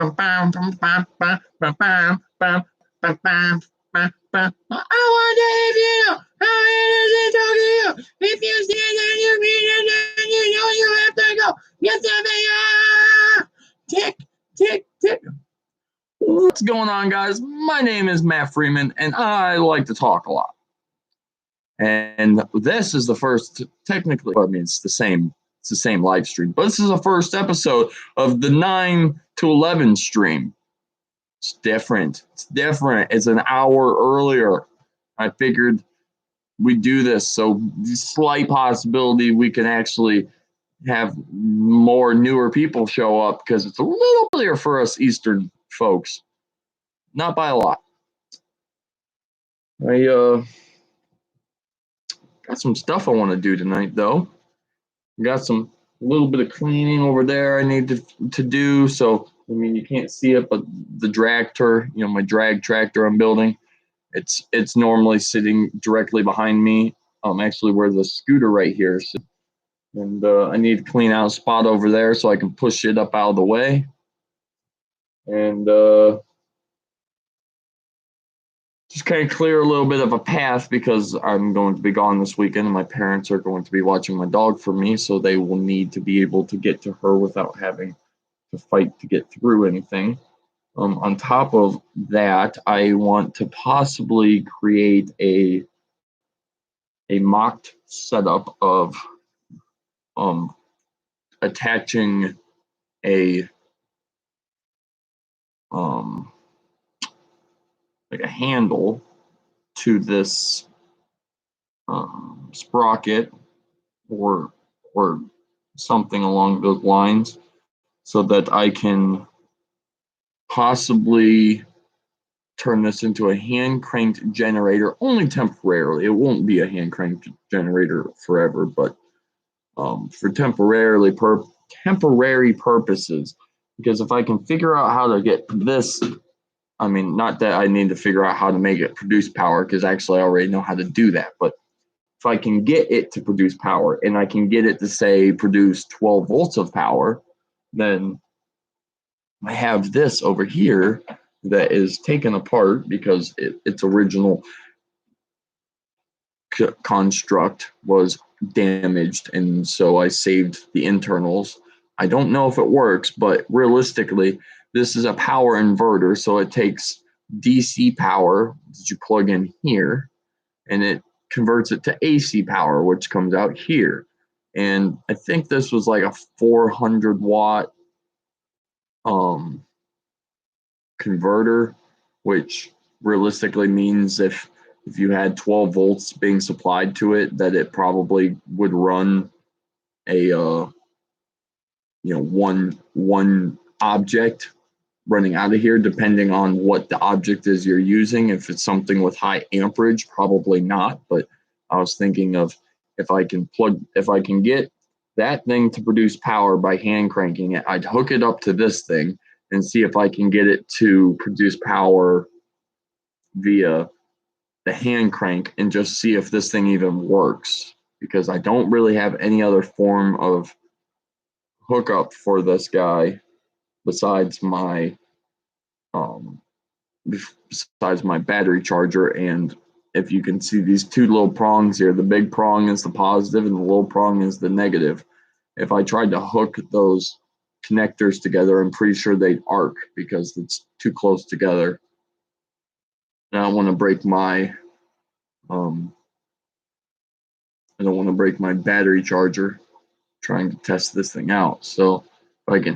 wonder if you know how it is in Tokyo. If you stand on your feet and then you know you have to go. Get the tick, tick, tick. What's going on, guys? My name is Matt Freeman, and I like to talk a lot. And this is the first, technically, I mean, it's the same live stream, but this is the first episode of the 9 to 11 stream. It's different. It's an hour earlier. I figured we'd do this, so slight possibility we can actually have more newer people show up because it's a little earlier for us Eastern folks. Not by a lot. I got some stuff I want to do tonight, though. Got a little bit of cleaning over there I need to do. So, I mean, you can't see it, but the tractor, my drag tractor I'm building, it's normally sitting directly behind me. Actually, where the scooter right here is. And I need to clean out a spot over there so I can push it up out of the way. And just kind of clear a little bit of a path because I'm going to be gone this weekend and my parents are going to be watching my dog for me, so they will need to be able to get to her without having to fight to get through anything. On top of that, I want to possibly create a mocked setup of attaching a like a handle to this sprocket or something along those lines, so that I can possibly turn this into a hand cranked generator, only temporarily. It won't be a hand cranked generator forever, but for temporary purposes. Because if I can figure out how to get this, I mean, not that I need to figure out how to make it produce power, because actually I already know how to do that. But if I can get it to produce power and I can get it to, say, produce 12 volts of power, then I have this over here that is taken apart because its original construct was damaged. And so I saved the internals. I don't know if it works, but realistically, this is a power inverter, so it takes DC power that you plug in here, and it converts it to AC power, which comes out here. And I think this was like a 400 watt converter, which realistically means if you had 12 volts being supplied to it, that it probably would run a one object running out of here, depending on what the object is you're using. If it's something with high amperage, probably not. But I was thinking of if I can get that thing to produce power by hand cranking it, I'd hook it up to this thing and see if I can get it to produce power via the hand crank and just see if this thing even works, because I don't really have any other form of hookup for this guy besides my battery charger. And if you can see these two little prongs here, the big prong is the positive and the little prong is the negative. If I tried to hook those connectors together, I'm pretty sure they'd arc because it's too close together. And I don't want to break my battery charger trying to test this thing out. So if I can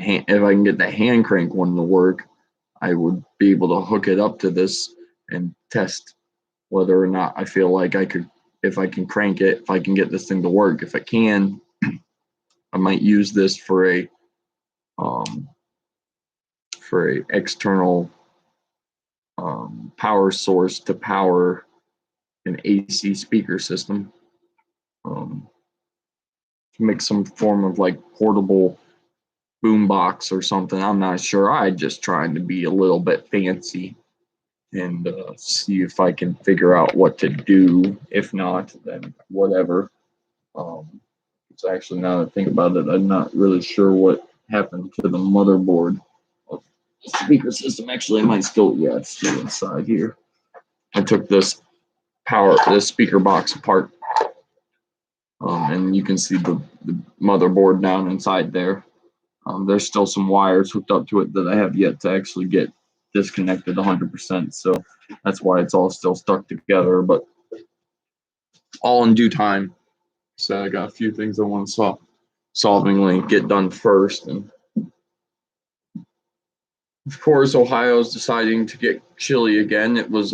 get the hand crank one to work, I would be able to hook it up to this and test whether or not I feel like if I can crank it, if I can get this thing to work. If I can, I might use this for a external power source to power an AC speaker system, to make some form of like portable boombox or something. I'm not sure. I'm just trying to be a little bit fancy and see if I can figure out what to do. If not, then whatever. It's actually, now that I think about it, I'm not really sure what happened to the motherboard of speaker system. Actually, I might still, yeah, it's still inside here. I took this speaker box apart, and you can see the motherboard down inside there. There's still some wires hooked up to it that I have yet to actually get disconnected 100%. So that's why it's all still stuck together, but all in due time. So I got a few things I want to solvingly get done first. And of course, Ohio's deciding to get chilly again. It was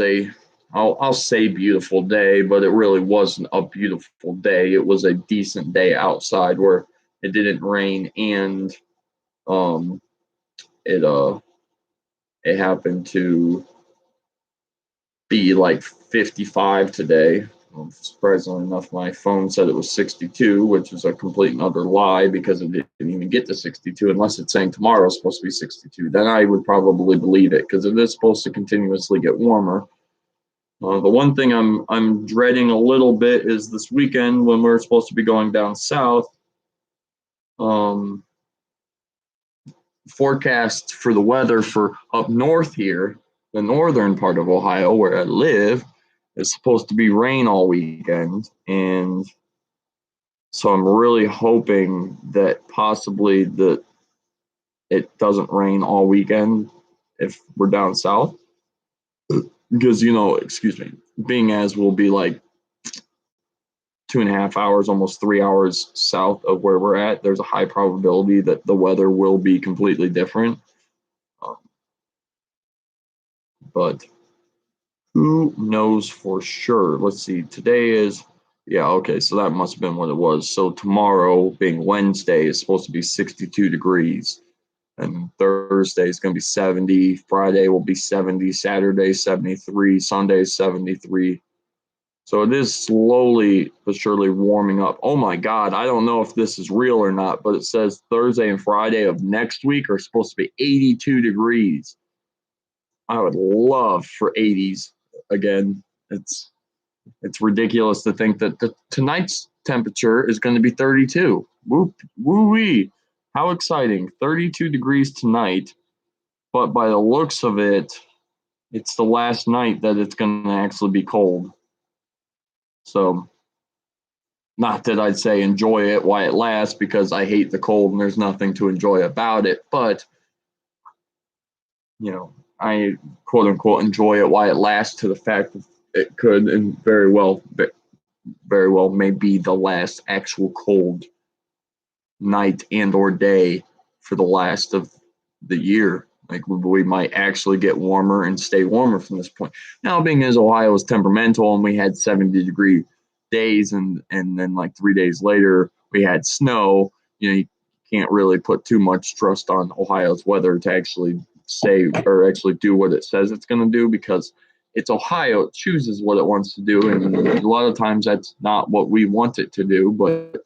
I'll say beautiful day, but it really wasn't a beautiful day. It was a decent day outside where it didn't rain, and it happened to be like 55 today. Surprisingly enough, my phone said it was 62, which is a complete and utter lie because it didn't even get to 62 unless it's saying tomorrow is supposed to be 62. Then I would probably believe it because it is supposed to continuously get warmer. The one thing I'm dreading a little bit is this weekend when we're supposed to be going down south. Forecast for the weather for up north here, the northern part of Ohio where I live, is supposed to be rain all weekend, and so I'm really hoping that possibly that it doesn't rain all weekend if we're down south, because excuse me, being as we'll be like 2.5 hours, almost 3 hours south of where we're at, there's a high probability that the weather will be completely different. But who knows for sure? Let's see. Today is, yeah, okay, so that must have been what it was. So tomorrow, being Wednesday, is supposed to be 62 degrees. And Thursday is going to be 70. Friday will be 70. Saturday, 73. Sunday, 73. So it is slowly but surely warming up. Oh my God, I don't know if this is real or not, but it says Thursday and Friday of next week are supposed to be 82 degrees. I would love for 80s again. It's ridiculous to think that tonight's temperature is going to be 32. Woo-wee. How exciting. 32 degrees tonight. But by the looks of it, it's the last night that it's going to actually be cold. So, not that I'd say enjoy it while it lasts, because I hate the cold and there's nothing to enjoy about it. But, I quote unquote enjoy it while it lasts, to the fact that it could and very well may be the last actual cold night and or day for the last of the year. Like we might actually get warmer and stay warmer from this point. Now, being as Ohio is temperamental and we had 70-degree days and then like 3 days later we had snow, you can't really put too much trust on Ohio's weather to actually say or actually do what it says it's going to do, because it's Ohio. It chooses what it wants to do, and a lot of times that's not what we want it to do, but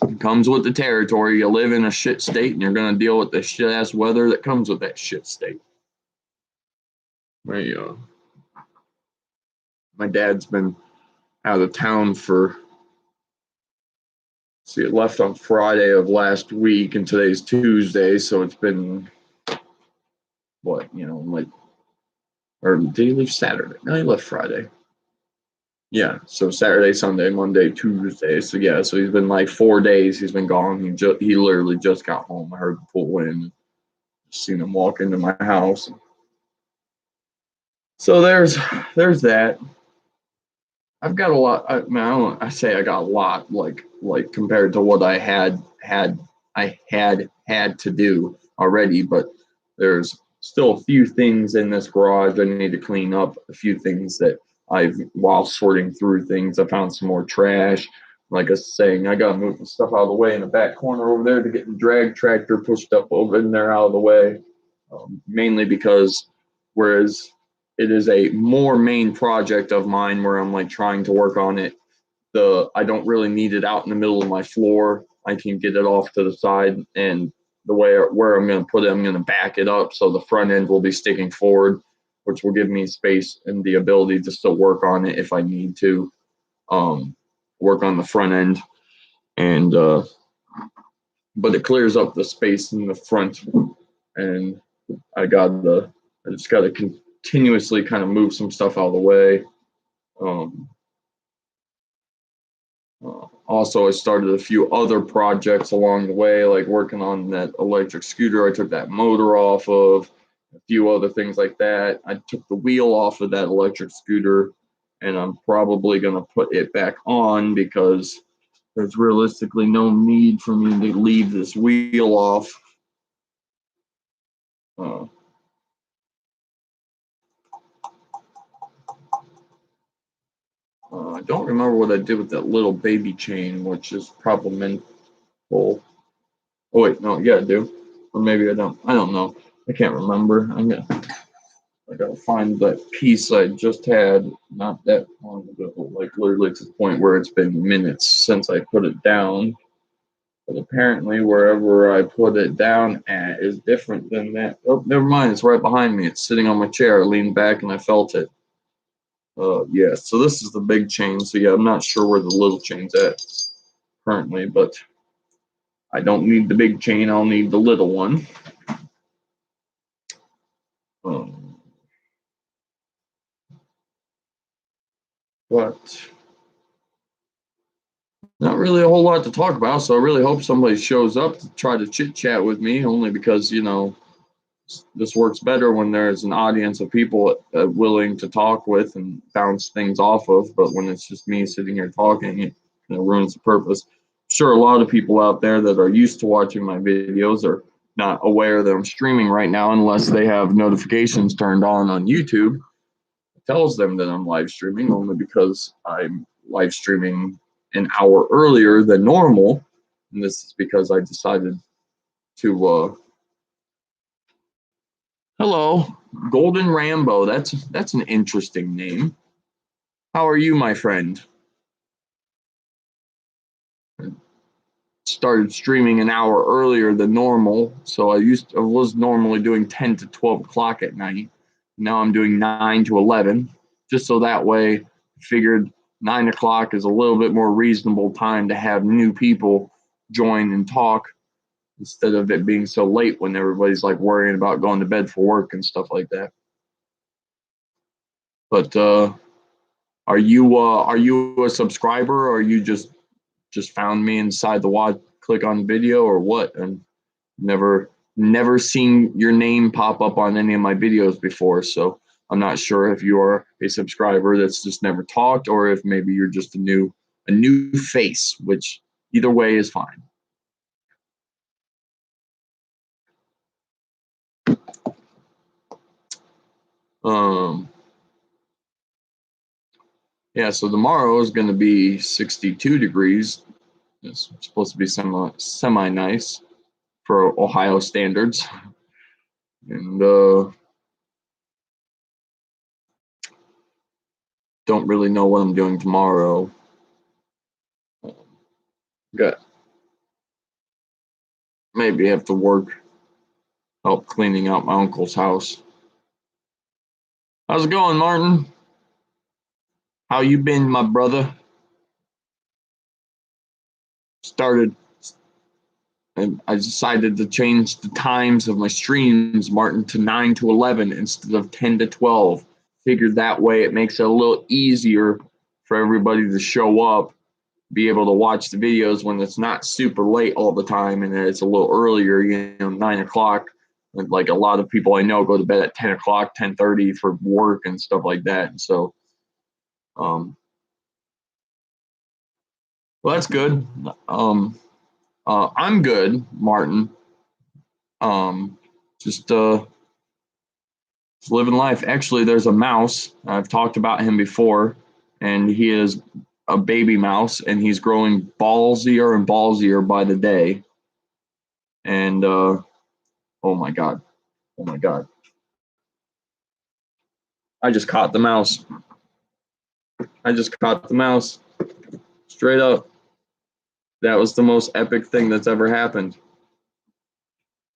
it comes with the territory. You live in a shit state, and you're going to deal with the shit-ass weather that comes with that shit state. My dad's been out of town for, it left on Friday of last week, and today's Tuesday, so it's been, or did he leave Saturday? No, he left Friday. Yeah, so Saturday, Sunday, Monday, Tuesday. So yeah, so he's been like 4 days. He's been gone. He literally just got home. I heard the pool in, seen him walk into my house. So there's that. I've got a lot. I got a lot, like compared to what I had to do already, but there's still a few things in this garage I need to clean up. A few things that while sorting through things, I found some more trash. Like I was saying, I gotta move the stuff out of the way in the back corner over there to get the drag tractor pushed up over in there out of the way. Mainly because whereas it is a more main project of mine where I'm like trying to work on it, I don't really need it out in the middle of my floor. I can get it off to the side, and the way where I'm going to put it, I'm going to back it up so the front end will be sticking forward, which will give me space and the ability to still work on it if I need to work on the front end. And but it clears up the space in the front, and I just got to continuously kind of move some stuff out of the way. Also, I started a few other projects along the way, like working on that electric scooter. I took that motor off of, a few other things like that. I took the wheel off of that electric scooter, and I'm probably going to put it back on because there's realistically no need for me to leave this wheel off. I don't remember what I did with that little baby chain, which is problematic. Oh wait, no, yeah, I do, or maybe I don't. I don't know. I can't remember. I gotta find that piece I just had not that long ago, like literally to the point where it's been minutes since I put it down. But apparently, wherever I put it down at is different than that. Oh, never mind. It's right behind me. It's sitting on my chair. I leaned back and I felt it. Yeah. So this is the big chain. So yeah, I'm not sure where the little chain's at currently, but I don't need the big chain. I'll need the little one. But not really a whole lot to talk about. So I really hope somebody shows up to try to chit chat with me, only because, this works better when there's an audience of people willing to talk with and bounce things off of. But when it's just me sitting here talking, it ruins the purpose. I'm sure a lot of people out there that are used to watching my videos are not aware that I'm streaming right now unless they have notifications turned on YouTube. It tells them that I'm live streaming only because I'm live streaming an hour earlier than normal. And this is because I decided to hello, Golden Rambo. That's an interesting name. How are you, my friend? I started streaming an hour earlier than normal, so I was normally doing 10 to 12 o'clock at night. Now I'm doing 9 to 11, just so that way I figured 9 o'clock is a little bit more reasonable time to have new people join and talk instead of it being so late when everybody's like worrying about going to bed for work and stuff like that. But are you a subscriber, or you just found me inside the watch, click on video, or what? And never seen your name pop up on any of my videos before, so I'm not sure if you're a subscriber that's just never talked, or if maybe you're just a new face, which either way is fine. Yeah, so tomorrow is going to be 62 degrees. It's supposed to be semi nice for Ohio standards. And don't really know what I'm doing tomorrow. Got maybe have to help cleaning out my uncle's house. How's it going, Martin? How you been, my brother? And I decided to change the times of my streams, Martin, to 9 to 11 instead of 10 to 12. Figured that way it makes it a little easier for everybody to show up, be able to watch the videos when it's not super late all the time, and it's a little earlier, 9 o'clock. And like a lot of people I know go to bed at 10 o'clock, 10:30 for work and stuff like that. And so, well, that's good. I'm good, Martin. Just living life. Actually, there's a mouse. I've talked about him before, and he is a baby mouse, and he's growing ballsier and ballsier by the day. And oh my god, I just caught the mouse. Straight up. That was the most epic thing that's ever happened.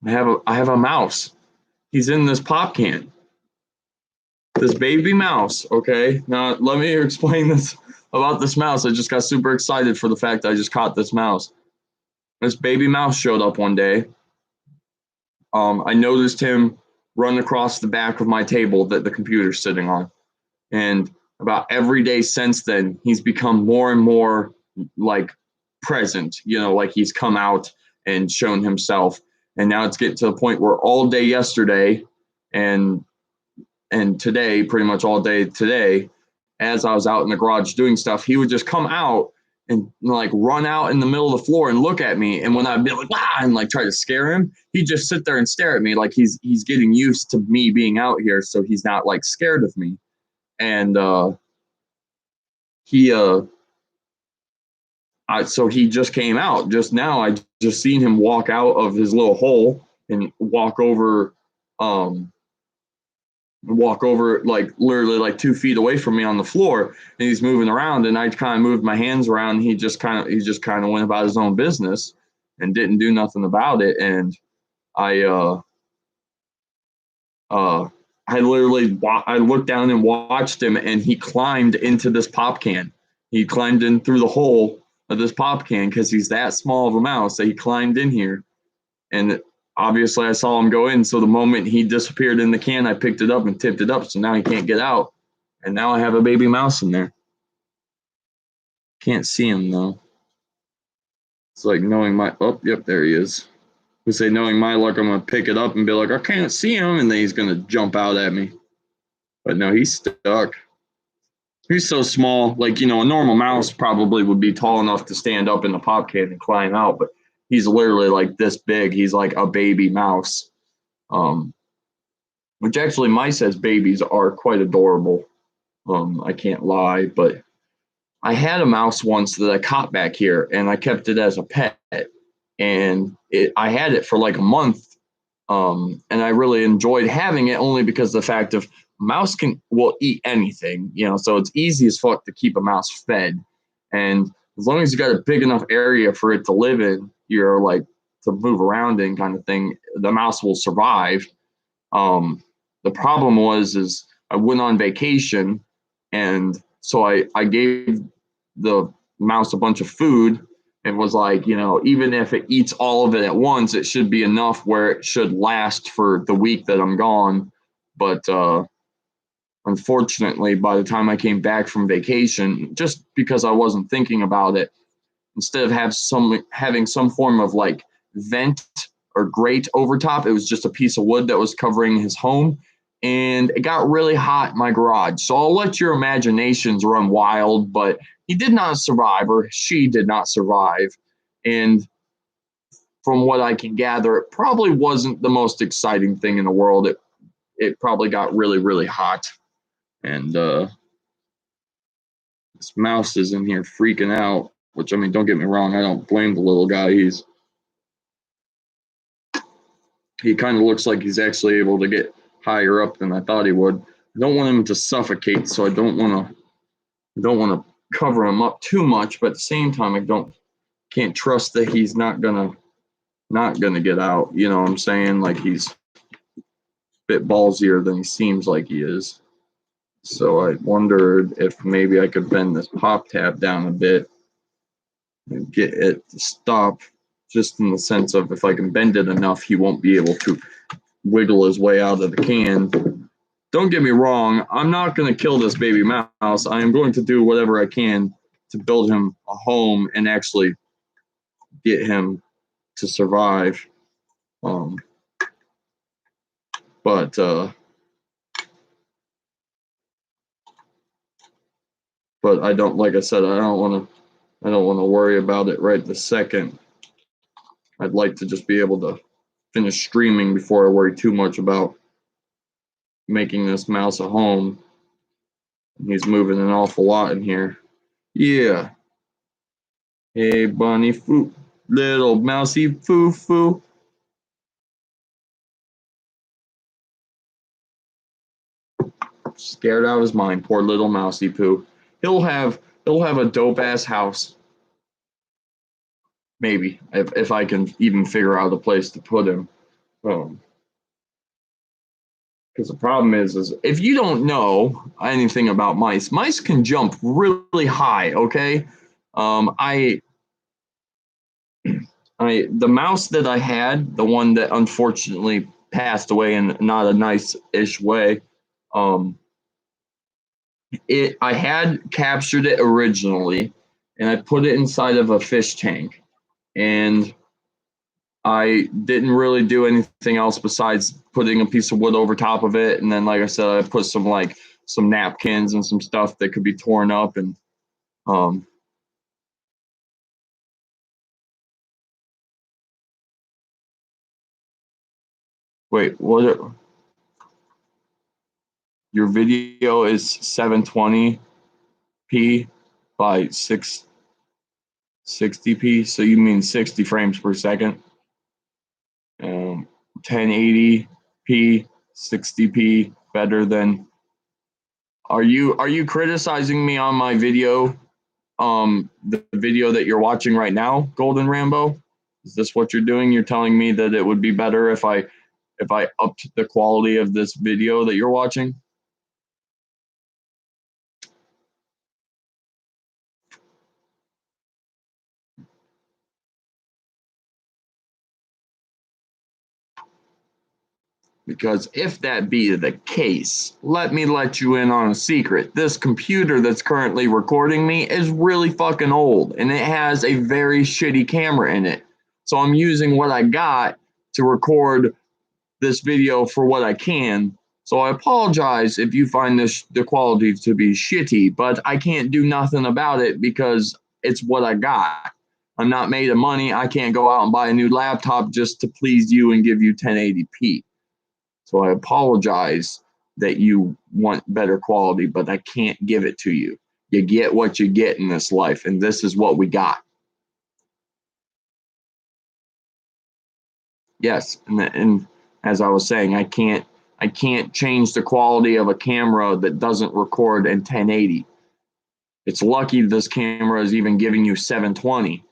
I have a mouse. He's in this pop can. This baby mouse, okay? Now, let me explain this about this mouse. I just got super excited for the fact that I just caught this mouse. this baby mouse showed up one day. I noticed him run across the back of my table that the computer's sitting on. And about every day since then, he's become more and more like present, like he's come out and shown himself. And now it's getting to the point where all day yesterday and today, pretty much all day today, as I was out in the garage doing stuff, he would just come out and like run out in the middle of the floor and look at me. And when I'd be like, and like try to scare him, he'd just sit there and stare at me like he's getting used to me being out here, so he's not like scared of me. And so he just came out just now. I just seen him walk out of his little hole and walk over like literally like 2 feet away from me on the floor, and he's moving around, and I kind of moved my hands around, and he just kind of went about his own business and didn't do nothing about it. And I looked down and watched him, and he climbed into this pop can. He climbed in through the hole of this pop can because he's that small of a mouse that he climbed in here. And obviously I saw him go in. So the moment he disappeared in the can, I picked it up and tipped it up. So now he can't get out. And now I have a baby mouse in there. Can't see him though. It's like knowing my, oh, yep, there he is. We say knowing my luck, I'm going to pick it up and be like, I can't see him. And then he's going to jump out at me. But no, he's stuck. He's so small. Like, a normal mouse probably would be tall enough to stand up in the pop can and climb out. But he's literally like this big. He's like a baby mouse. Which actually mice as babies are quite adorable. I can't lie. But I had a mouse once that I caught back here, and I kept it as a pet. And I had it for like a month. And I really enjoyed having it only because the fact of mouse will eat anything, so it's easy as fuck to keep a mouse fed. And as long as you got a big enough area for it to live in, you're like to move around in kind of thing, the mouse will survive. The problem is I went on vacation, and so I gave the mouse a bunch of food and was like, even if it eats all of it at once, it should be enough where it should last for the week that I'm gone. But unfortunately, by the time I came back from vacation, just because I wasn't thinking about it, instead of having some form of like vent or grate over top, it was just a piece of wood that was covering his home. And it got really hot in my garage. So I'll let your imaginations run wild, but he did not survive, or she did not survive. And from what I can gather, it probably wasn't the most exciting thing in the world. It probably got really, really hot. And this mouse is in here freaking out, which, I mean, don't get me wrong, I don't blame the little guy. He kind of looks like he's actually able to get higher up than I thought he would. I don't want him to suffocate, so I don't want to cover him up too much, but at the same time I can't trust that he's not gonna get out. You know what I'm saying? Like, he's a bit ballsier than he seems like he is. So I wondered if maybe I could bend this pop tab down a bit and get it to stop, just in the sense of if I can bend it enough, he won't be able to wiggle his way out of the can. Don't get me wrong, I'm not going to kill this baby mouse. I am going to do whatever I can to build him a home and actually get him to survive. But I don't, like I said, I don't want to worry about it right this second. I'd like to just be able to finish streaming before I worry too much about making this mouse a home. He's moving an awful lot in here. Yeah. Hey, bunny foo, little mousy foo foo. Scared out of his mind, poor little mousy poo. He'll have a dope ass house. Maybe if I can even figure out a place to put him. Because the problem is if you don't know anything about mice can jump really high. Okay, The mouse that I had, the one that unfortunately passed away in not a nice-ish way, I had captured it originally, and I put it inside of a fish tank, and I didn't really do anything else besides putting a piece of wood over top of it, and then, like I said, I put some napkins and some stuff that could be torn up, and um, wait, what? Your video is 720p by 660p, so you mean 60 frames per second? 1080p, 60p better than. Are you criticizing me on my video? The video that you're watching right now, Golden Rambo? Is this what you're doing? You're telling me that it would be better if I upped the quality of this video that you're watching? Because if that be the case, let me let you in on a secret. This computer that's currently recording me is really fucking old, and it has a very shitty camera in it. So I'm using what I got to record this video for what I can. So I apologize if you find the quality to be shitty, but I can't do nothing about it because it's what I got. I'm not made of money. I can't go out and buy a new laptop just to please you and give you 1080p. So I apologize that you want better quality, but I can't give it to you. You get what you get in this life, and this is what we got. Yes, and as I was saying, I can't change the quality of a camera that doesn't record in 1080. It's lucky this camera is even giving you 720.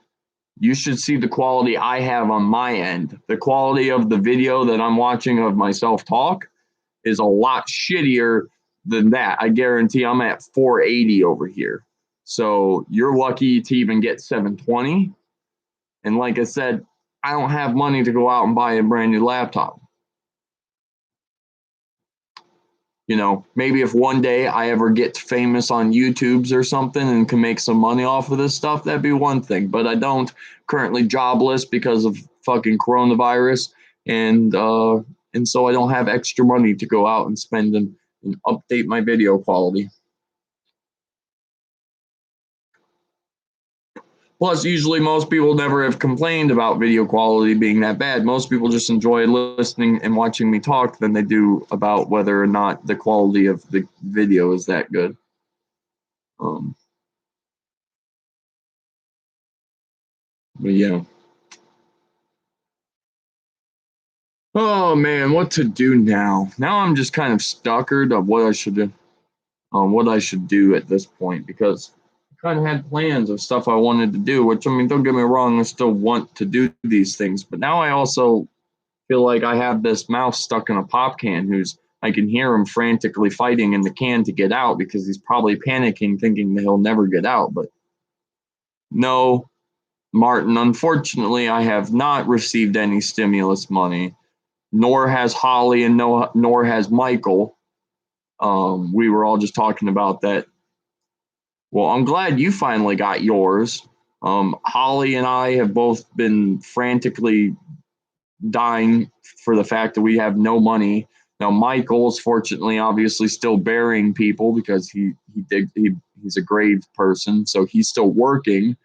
You should see the quality I have on my end. The quality of the video that I'm watching of myself talk is a lot shittier than that. I guarantee I'm at 480 over here. So you're lucky to even get 720. And like I said, I don't have money to go out and buy a brand new laptop. You know, maybe if one day I ever get famous on YouTubes or something and can make some money off of this stuff, that'd be one thing. But I don't, currently jobless because of fucking coronavirus, and so I don't have extra money to go out and spend and update my video quality. Plus, usually most people never have complained about video quality being that bad. Most people just enjoy listening and watching me talk than they do about whether or not the quality of the video is that good. But yeah. Oh man, what to do now? Now I'm just kind of stuckered of what I should do at this point, because I kind of had plans of stuff I wanted to do, which, I mean, don't get me wrong, I still want to do these things, but now I also feel like I have this mouse stuck in a pop can I can hear him frantically fighting in the can to get out because he's probably panicking, thinking that he'll never get out. But no, Martin, unfortunately, I have not received any stimulus money, nor has Holly, and nor has Michael. We were all just talking about that. Well, I'm glad you finally got yours. Holly and I have both been frantically dying for the fact that we have no money. Now, Michael's fortunately, obviously, still burying people because he's a grave person, so he's still working.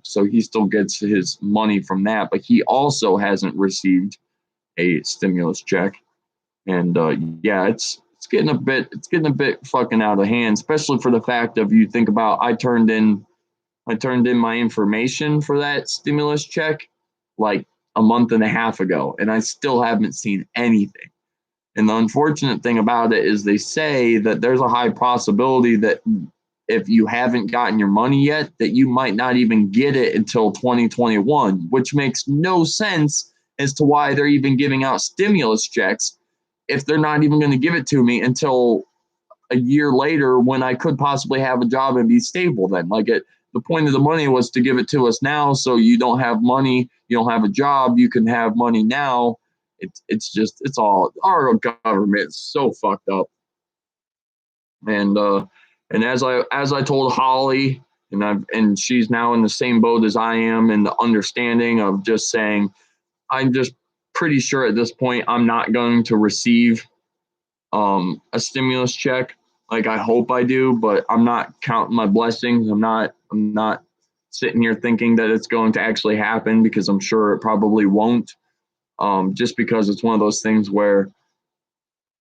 So he still gets his money from that, but he also hasn't received a stimulus check. And yeah, it's getting a bit fucking out of hand, especially for the fact of, you think about, I turned in my information for that stimulus check like a month and a half ago, and I still haven't seen anything. And the unfortunate thing about it is they say that there's a high possibility that if you haven't gotten your money yet, that you might not even get it until 2021, which makes no sense as to why they're even giving out stimulus checks if they're not even going to give it to me until a year later, when I could possibly have a job and be stable then. Like, the point of the money was to give it to us now, so you don't have money, you don't have a job, you can have money now. It's all our government is so fucked up. And as I told Holly, and she's now in the same boat as I am, and the understanding of just saying, I'm just pretty sure at this point I'm not going to receive a stimulus check. Like, I hope I do, but I'm not counting my blessings. I'm not sitting here thinking that it's going to actually happen, because I'm sure it probably won't. Just because it's one of those things where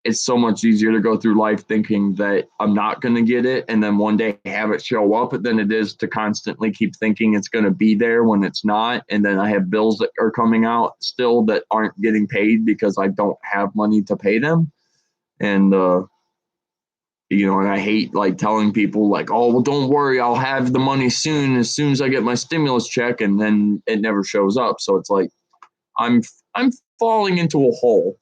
it's so much easier to go through life thinking that I'm not going to get it and then one day have it show up than it is to constantly keep thinking it's going to be there when it's not. And then I have bills that are coming out still that aren't getting paid because I don't have money to pay them. And, and I hate like telling people like, oh, well, don't worry, I'll have the money soon as I get my stimulus check, and then it never shows up. So it's like I'm falling into a hole.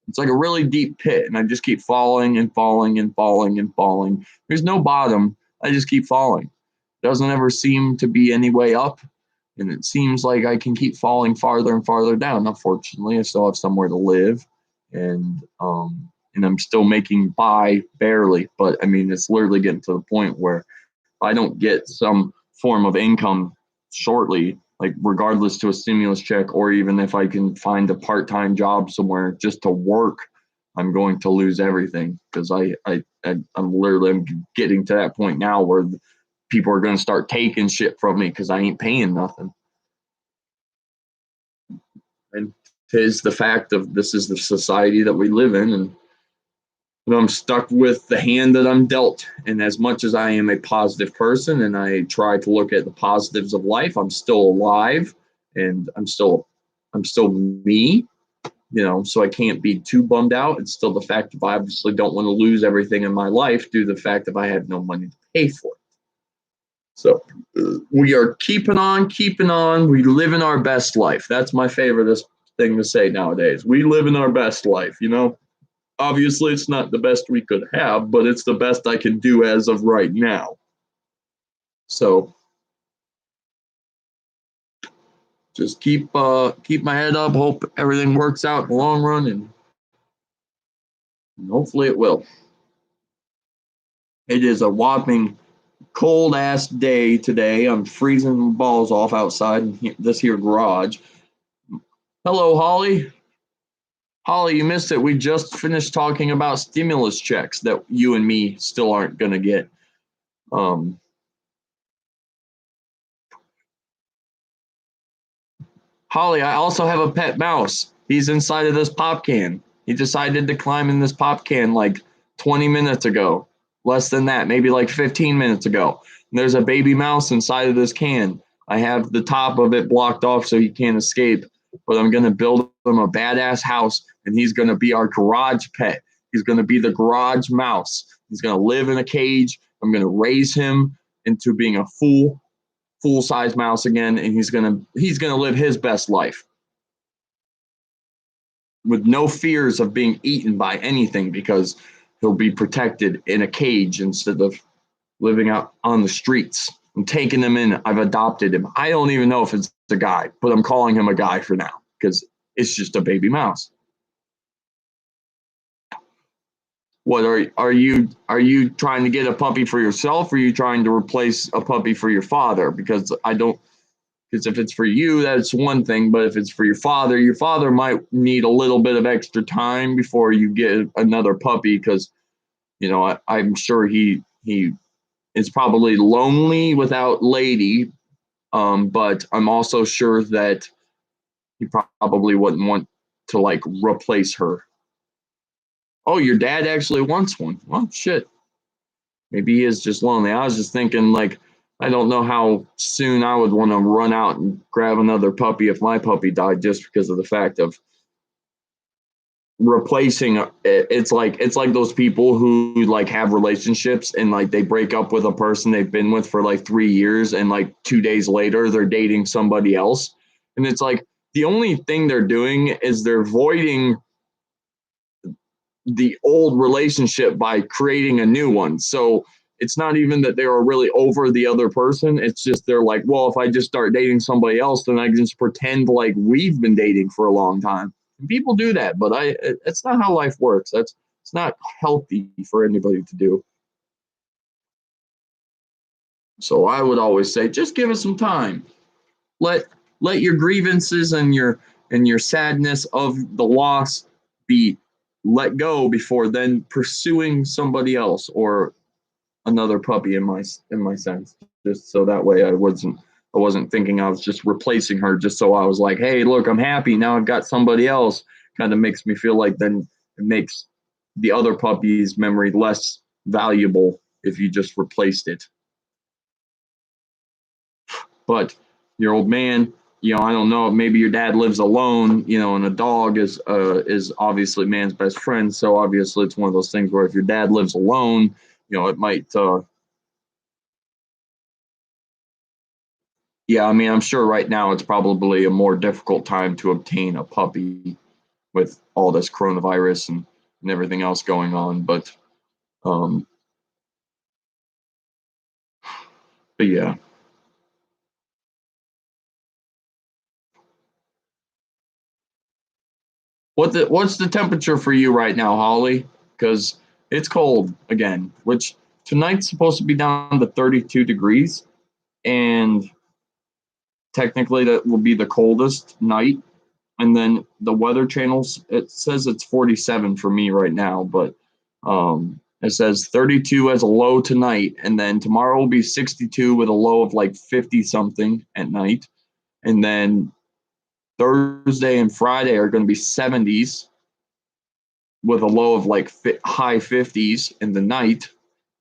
It's like a really deep pit, and I just keep falling and falling and falling and falling. There's no bottom. I just keep falling. Doesn't ever seem to be any way up, and it seems like I can keep falling farther and farther down. Unfortunately, I still have somewhere to live, and I'm still making by barely. But I mean, it's literally getting to the point where if I don't get some form of income shortly, like regardless to a stimulus check, or even if I can find a part-time job somewhere just to work, I'm going to lose everything, because I'm getting to that point now where people are going to start taking shit from me because I ain't paying nothing. And tis the fact of this is the society that we live in, and I'm stuck with the hand that I'm dealt. And as much as I am a positive person and I try to look at the positives of life, I'm still alive, and I'm still me, so I can't be too bummed out. It's still the fact that I obviously don't want to lose everything in my life due to the fact that I have no money to pay for it. So we are keeping on. We live in our best life. That's my favorite thing to say nowadays. We live in our best life, Obviously, it's not the best we could have, but it's the best I can do as of right now. So just keep my head up, hope everything works out in the long run, and hopefully it will. It is a whopping cold-ass day today. I'm freezing balls off outside in this here garage. Hello, Holly. Holly, you missed it. We just finished talking about stimulus checks that you and me still aren't going to get. Holly, I also have a pet mouse. He's inside of this pop can. He decided to climb in this pop can like 20 minutes ago. Less than that, maybe like 15 minutes ago. And there's a baby mouse inside of this can. I have the top of it blocked off so he can't escape. But I'm going to build him a badass house, and he's going to be our garage pet. He's going to be the garage mouse. He's going to live in a cage. I'm going to raise him into being a full-size mouse again, and he's gonna live his best life with no fears of being eaten by anything, because he'll be protected in a cage instead of living out on the streets. I'm taking him in. I've adopted him. I don't even know if it's a guy, but I'm calling him a guy for now because it's just a baby mouse. What are you trying to get a puppy for yourself, or are you trying to replace a puppy for your father? Because if it's for you, that's one thing, but if it's for your father might need a little bit of extra time before you get another puppy, because I'm sure he is probably lonely without Lady, but I'm also sure that he probably wouldn't want to like replace her. Oh, your dad actually wants one. Well, shit. Maybe he is just lonely. I was just thinking, like, I don't know how soon I would want to run out and grab another puppy if my puppy died, just because of the fact of replacing. It's like those people who like have relationships and like they break up with a person they've been with for like 3 years, and like 2 days later they're dating somebody else. And it's like the only thing they're doing is they're voiding the old relationship by creating a new one. So it's not even that they are really over the other person. It's just they're like, well, if I just start dating somebody else, then I can just pretend like we've been dating for a long time. And people do that, but it's not how life works. It's not healthy for anybody to do. So I would always say, just give it some time. Let your grievances and your sadness of the loss be let go before then pursuing somebody else or another puppy in my sense. Just so that way I wasn't thinking I was just replacing her just so I was like, hey, look, I'm happy now I've got somebody else. Kind of makes me feel like then it makes the other puppy's memory less valuable if you just replaced it. But your old man, I don't know, maybe your dad lives alone, and a dog is obviously man's best friend. So obviously it's one of those things where if your dad lives alone, it might, yeah, I mean, I'm sure right now it's probably a more difficult time to obtain a puppy with all this coronavirus and everything else going on. Um, but yeah. What's the temperature for you right now, Holly? Because it's cold again, which tonight's supposed to be down to 32 degrees, and technically that will be the coldest night. And then the weather channels, it says it's 47 for me right now, but it says 32 as a low tonight, and then tomorrow will be 62 with a low of like 50 something at night, and then Thursday and Friday are going to be 70s with a low of like high 50s in the night.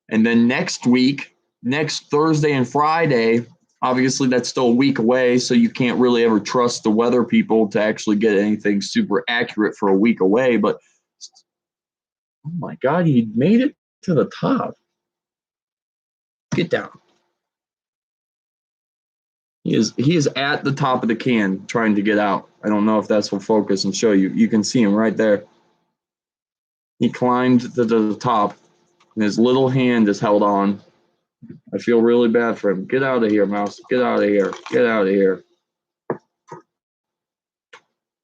And then next week, next Thursday and Friday, obviously that's still a week away, so you can't really ever trust the weather people to actually get anything super accurate for a week away. But oh my God, he made it to the top. Get down. He is at the top of the can trying to get out. I don't know if that's will focus and show you. You can see him right there. He climbed to the top, and his little hand is held on. I feel really bad for him. Get out of here, Mouse. Get out of here. Get out of here.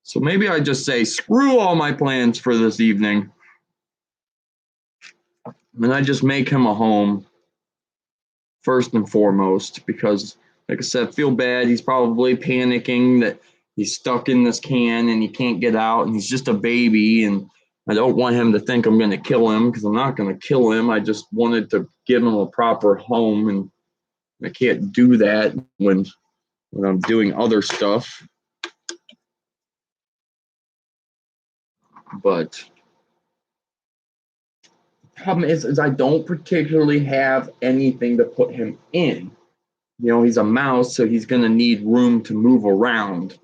So maybe I just say, screw all my plans for this evening. And I just make him a home first and foremost, because like I said, I feel bad. He's probably panicking that he's stuck in this can and he can't get out, and he's just a baby, and I don't want him to think I'm going to kill him, because I'm not going to kill him. I just wanted to give him a proper home, and I can't do that when I'm doing other stuff. But the problem is I don't particularly have anything to put him in. He's a mouse, so he's going to need room to move around.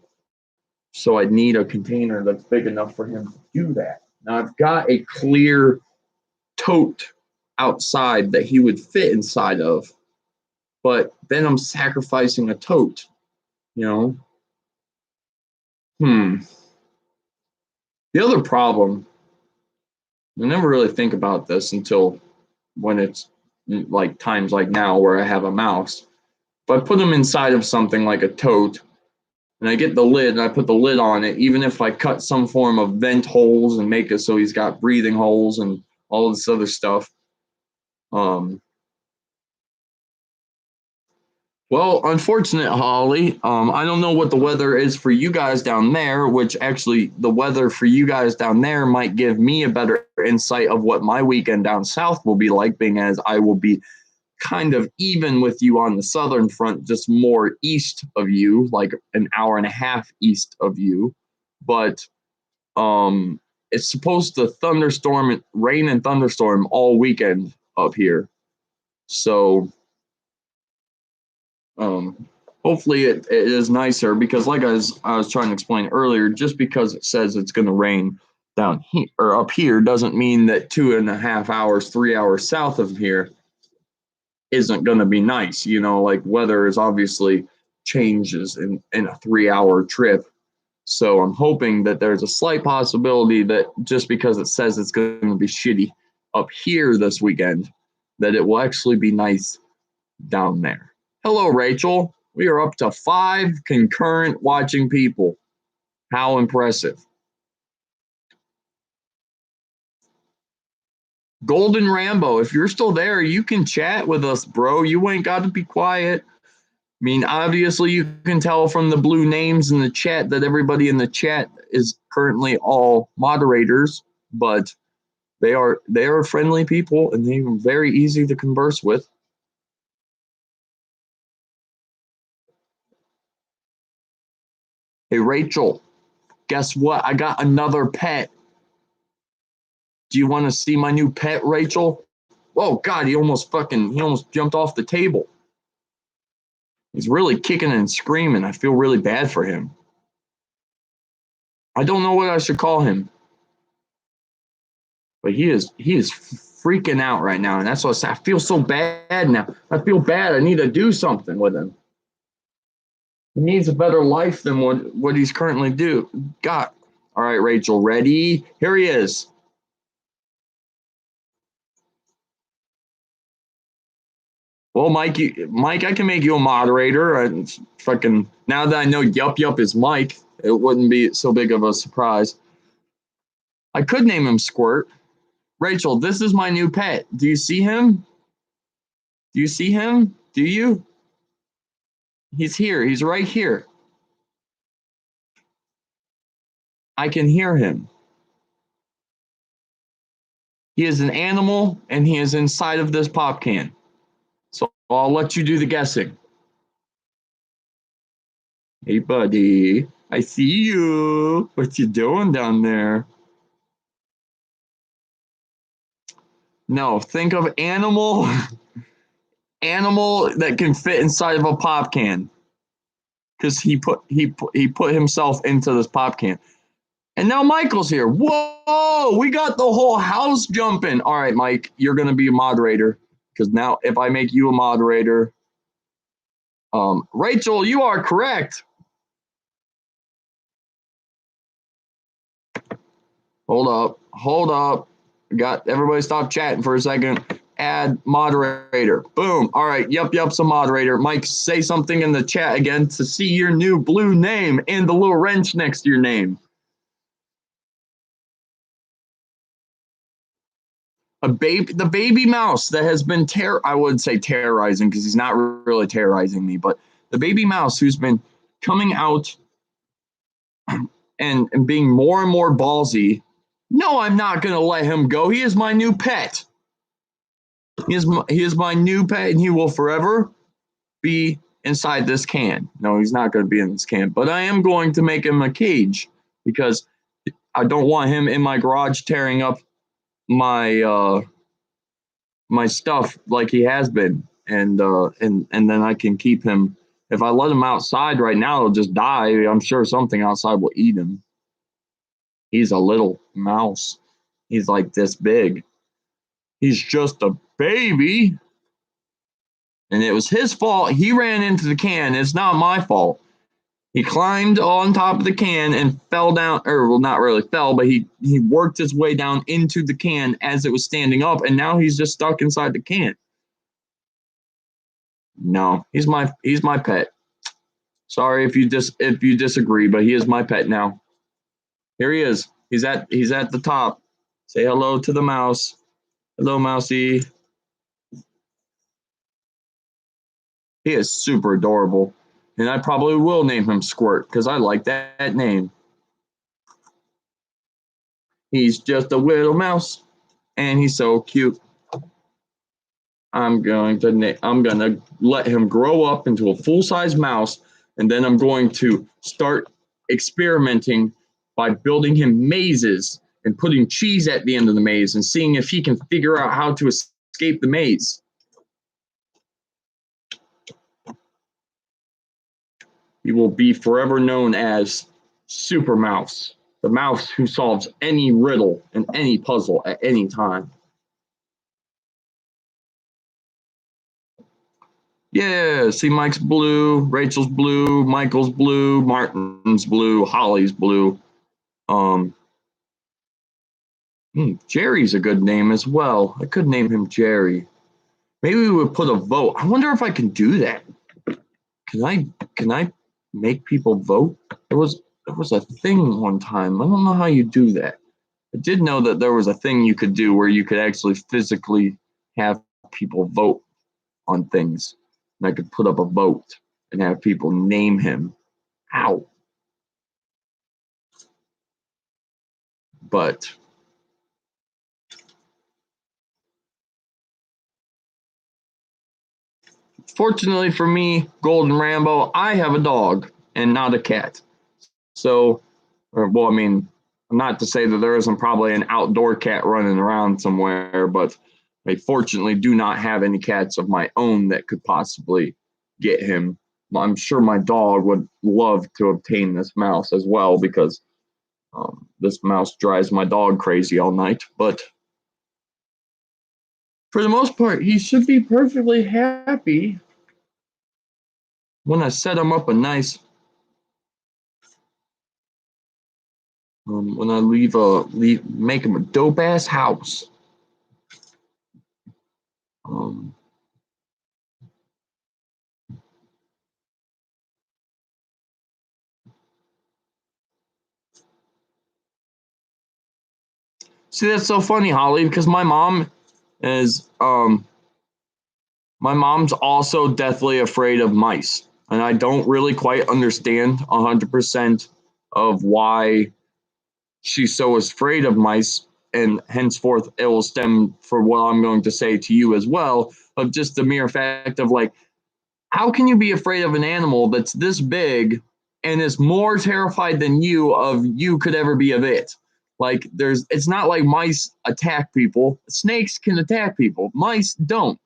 So I'd need a container that's big enough for him to do that. Now I've got a clear tote outside that he would fit inside of, but then I'm sacrificing a tote, The other problem, I never really think about this until when it's like times like now where I have a mouse. If I put him inside of something like a tote, and I get the lid and I put the lid on it, even if I cut some form of vent holes and make it so he's got breathing holes and all this other stuff. Well, unfortunate, Holly. I don't know what the weather is for you guys down there, which actually the weather for you guys down there might give me a better insight of what my weekend down south will be like, being as I will be kind of even with you on the southern front, just more east of you, like an hour and a half east of you. But it's supposed to rain and thunderstorm all weekend up here. So hopefully it is nicer, because like I was trying to explain earlier, just because it says it's going to rain down here or up here doesn't mean that 2.5 hours, 3 hours south of here isn't going to be nice. Like weather is obviously changes in a 3-hour trip. So I'm hoping that there's a slight possibility that just because it says it's going to be shitty up here this weekend, that it will actually be nice down there. Hello, Rachel. We are up to 5 concurrent watching people. How impressive. Golden Rambo, if you're still there, you can chat with us, bro. You ain't got to be quiet. I mean, obviously, you can tell from the blue names in the chat that everybody in the chat is currently all moderators, but they are friendly people and they're very easy to converse with. Hey, Rachel, guess what? I got another pet. Do you want to see my new pet, Rachel? Oh God, he almost jumped off the table. He's really kicking and screaming. I feel really bad for him. I don't know what I should call him. But he is freaking out right now, and that's what I feel so bad now. I feel bad. I need to do something with him. He needs a better life than what he's currently got. All right, Rachel, ready? Here he is. Well, Mike, I can make you a moderator. Now that I know Yup Yup is Mike, it wouldn't be so big of a surprise. I could name him Squirt. Rachel, this is my new pet. Do you see him? Do you see him? Do you? He's here. He's right here. I can hear him. He is an animal and he is inside of this pop can. So I'll let you do the guessing. Hey, buddy. I see you. What you doing down there? No, think of animal that can fit inside of a pop can. Because he put himself into this pop can. And now Michael's here. Whoa, we got the whole house jumping. All right, Mike, you're going to be a moderator. Because now if I make you a moderator, Rachel, you are correct. Hold up. Got everybody stop chatting for a second. Add moderator. Boom. All right. Yup's a moderator. Mike, say something in the chat again to see your new blue name and the little wrench next to your name. The baby mouse that has been I would say terrorizing because he's not really terrorizing me, but the baby mouse who's been coming out and being more and more ballsy. No, I'm not going to let him go. He is my new pet. He is my new pet, and he will forever be inside this can. No, he's not going to be in this can, but I am going to make him a cage because I don't want him in my garage tearing up my my stuff like he has been, and then I can keep him. If I let him outside right now, he'll just die. I'm sure something outside will eat him. He's a little mouse. He's like this big. He's just a baby. And it was his fault. He ran into the can. It's not my fault. He climbed on top of the can and fell down, or well, not really fell, but he worked his way down into the can as it was standing up, and now he's just stuck inside the can. No, he's my pet. Sorry if you disagree, but he is my pet now. Here he is. He's at the top. Say hello to the mouse. Hello, Mousy. He is super adorable. And I probably will name him Squirt because I like that name. He's just a little mouse and he's so cute. I'm going to let him grow up into a full-size mouse, and then I'm going to start experimenting by building him mazes and putting cheese at the end of the maze and seeing if he can figure out how to escape the maze. He will be forever known as Super Mouse, the mouse who solves any riddle and any puzzle at any time. Yeah, see, Mike's blue, Rachel's blue, Michael's blue, Martin's blue, Holly's blue. Jerry's a good name as well. I could name him Jerry. Maybe we would put a vote. I wonder if I can do that. Can I make people vote? There was a thing one time. I don't know how you do that. I did know that there was a thing you could do where you could actually physically have people vote on things. And I could put up a vote and have people name him. Ow. But fortunately for me, Golden Rambo, I have a dog and not a cat. So, well, I mean, not to say that there isn't probably an outdoor cat running around somewhere, but I fortunately do not have any cats of my own that could possibly get him. I'm sure my dog would love to obtain this mouse as well because this mouse drives my dog crazy all night. But for the most part, he should be perfectly happy when I set him up a nice. When I make him a dope ass house. See, that's so funny, Holly, because my mom's also deathly afraid of mice, and I don't really quite understand 100% of why she's so afraid of mice, and henceforth it will stem for what I'm going to say to you as well, of just the mere fact of like, how can you be afraid of an animal that's this big and is more terrified than you could ever be of it? Like it's not like mice attack people. Snakes can attack people. Mice don't.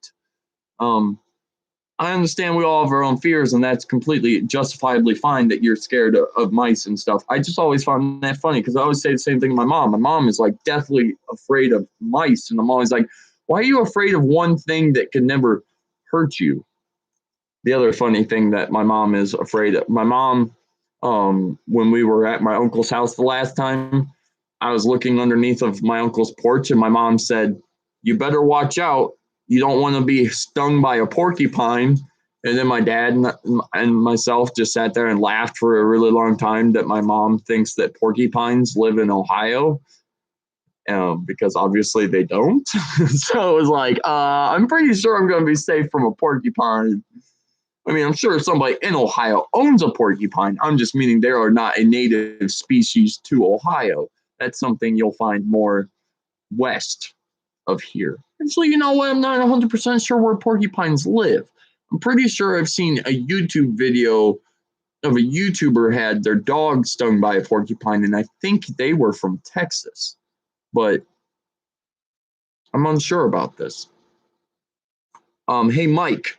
I understand we all have our own fears, and that's completely justifiably fine that you're scared of mice and stuff. I just always found that funny because I always say the same thing to my mom. My mom is like deathly afraid of mice, and I'm always like, why are you afraid of one thing that could never hurt you? The other funny thing that my mom is afraid of, my mom, when we were at my uncle's house the last time, I was looking underneath of my uncle's porch, and my mom said, "You better watch out. You don't want to be stung by a porcupine." And then my dad and myself just sat there and laughed for a really long time that my mom thinks that porcupines live in Ohio, because obviously they don't. So it was like, I'm pretty sure I'm going to be safe from a porcupine. I mean, I'm sure somebody in Ohio owns a porcupine. I'm just meaning they are not a native species to Ohio. That's something you'll find more west of here. Actually, you know what? I'm not 100% sure where porcupines live. I'm pretty sure I've seen a YouTube video of a YouTuber had their dog stung by a porcupine, and I think they were from Texas. But I'm unsure about this. Hey, Mike.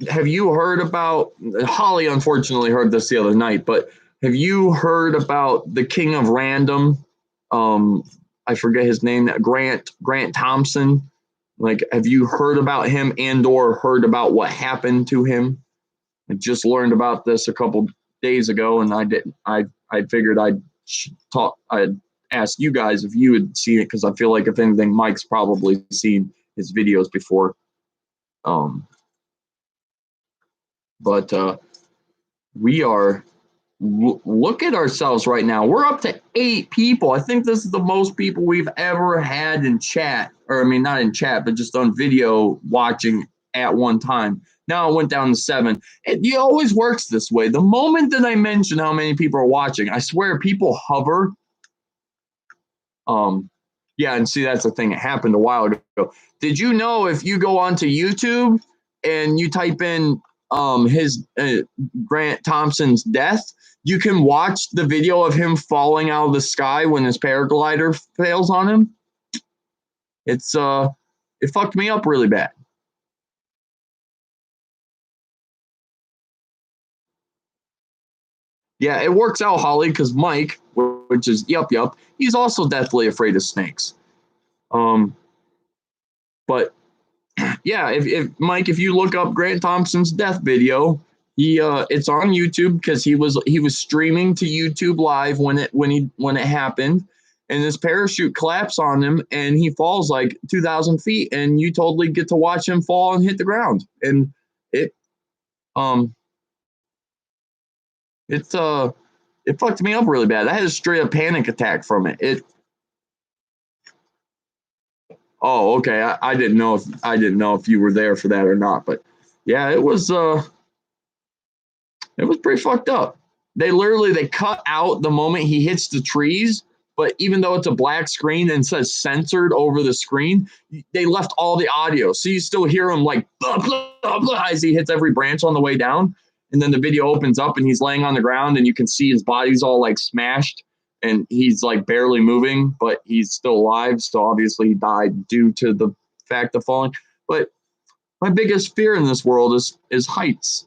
Have you heard about, Holly unfortunately heard this the other night, but have you heard about the King of Random? I forget his name, Grant Thompson. Like, have you heard about him and or heard about what happened to him? I just learned about this a couple days ago, and I figured I'd ask you guys if you had seen it, because I feel like if anything, Mike's probably seen his videos before. But we are, look at ourselves right now. We're up to 8 people. I think this is the most people we've ever had in chat. Or, I mean, not in chat, but just on video watching at one time. Now it went down to 7. It always works this way. The moment that I mention how many people are watching, I swear people hover. Yeah, and see, that's the thing. It happened a while ago. Did you know if you go onto YouTube and you type in his Grant Thompson's death, you can watch the video of him falling out of the sky when his paraglider fails on him? It's it fucked me up really bad. Yeah, it works out, Holly, because Mike, which is yup, he's also deathly afraid of snakes. But yeah, if Mike, if you look up Grant Thompson's death video, it's on YouTube because he was streaming to YouTube Live when it happened, and this parachute claps on him and he falls like 2,000 feet, and you totally get to watch him fall and hit the ground. And it it fucked me up really bad. I had a straight up panic attack from it. Oh, okay. I didn't know if you were there for that or not, but yeah, it was pretty fucked up. They cut out the moment he hits the trees, but even though it's a black screen and says censored over the screen, they left all the audio. So you still hear him like blah, blah, blah, as he hits every branch on the way down. And then the video opens up and he's laying on the ground and you can see his body's all like smashed and he's like barely moving, but he's still alive. So obviously he died due to the fact of falling. But my biggest fear in this world is heights,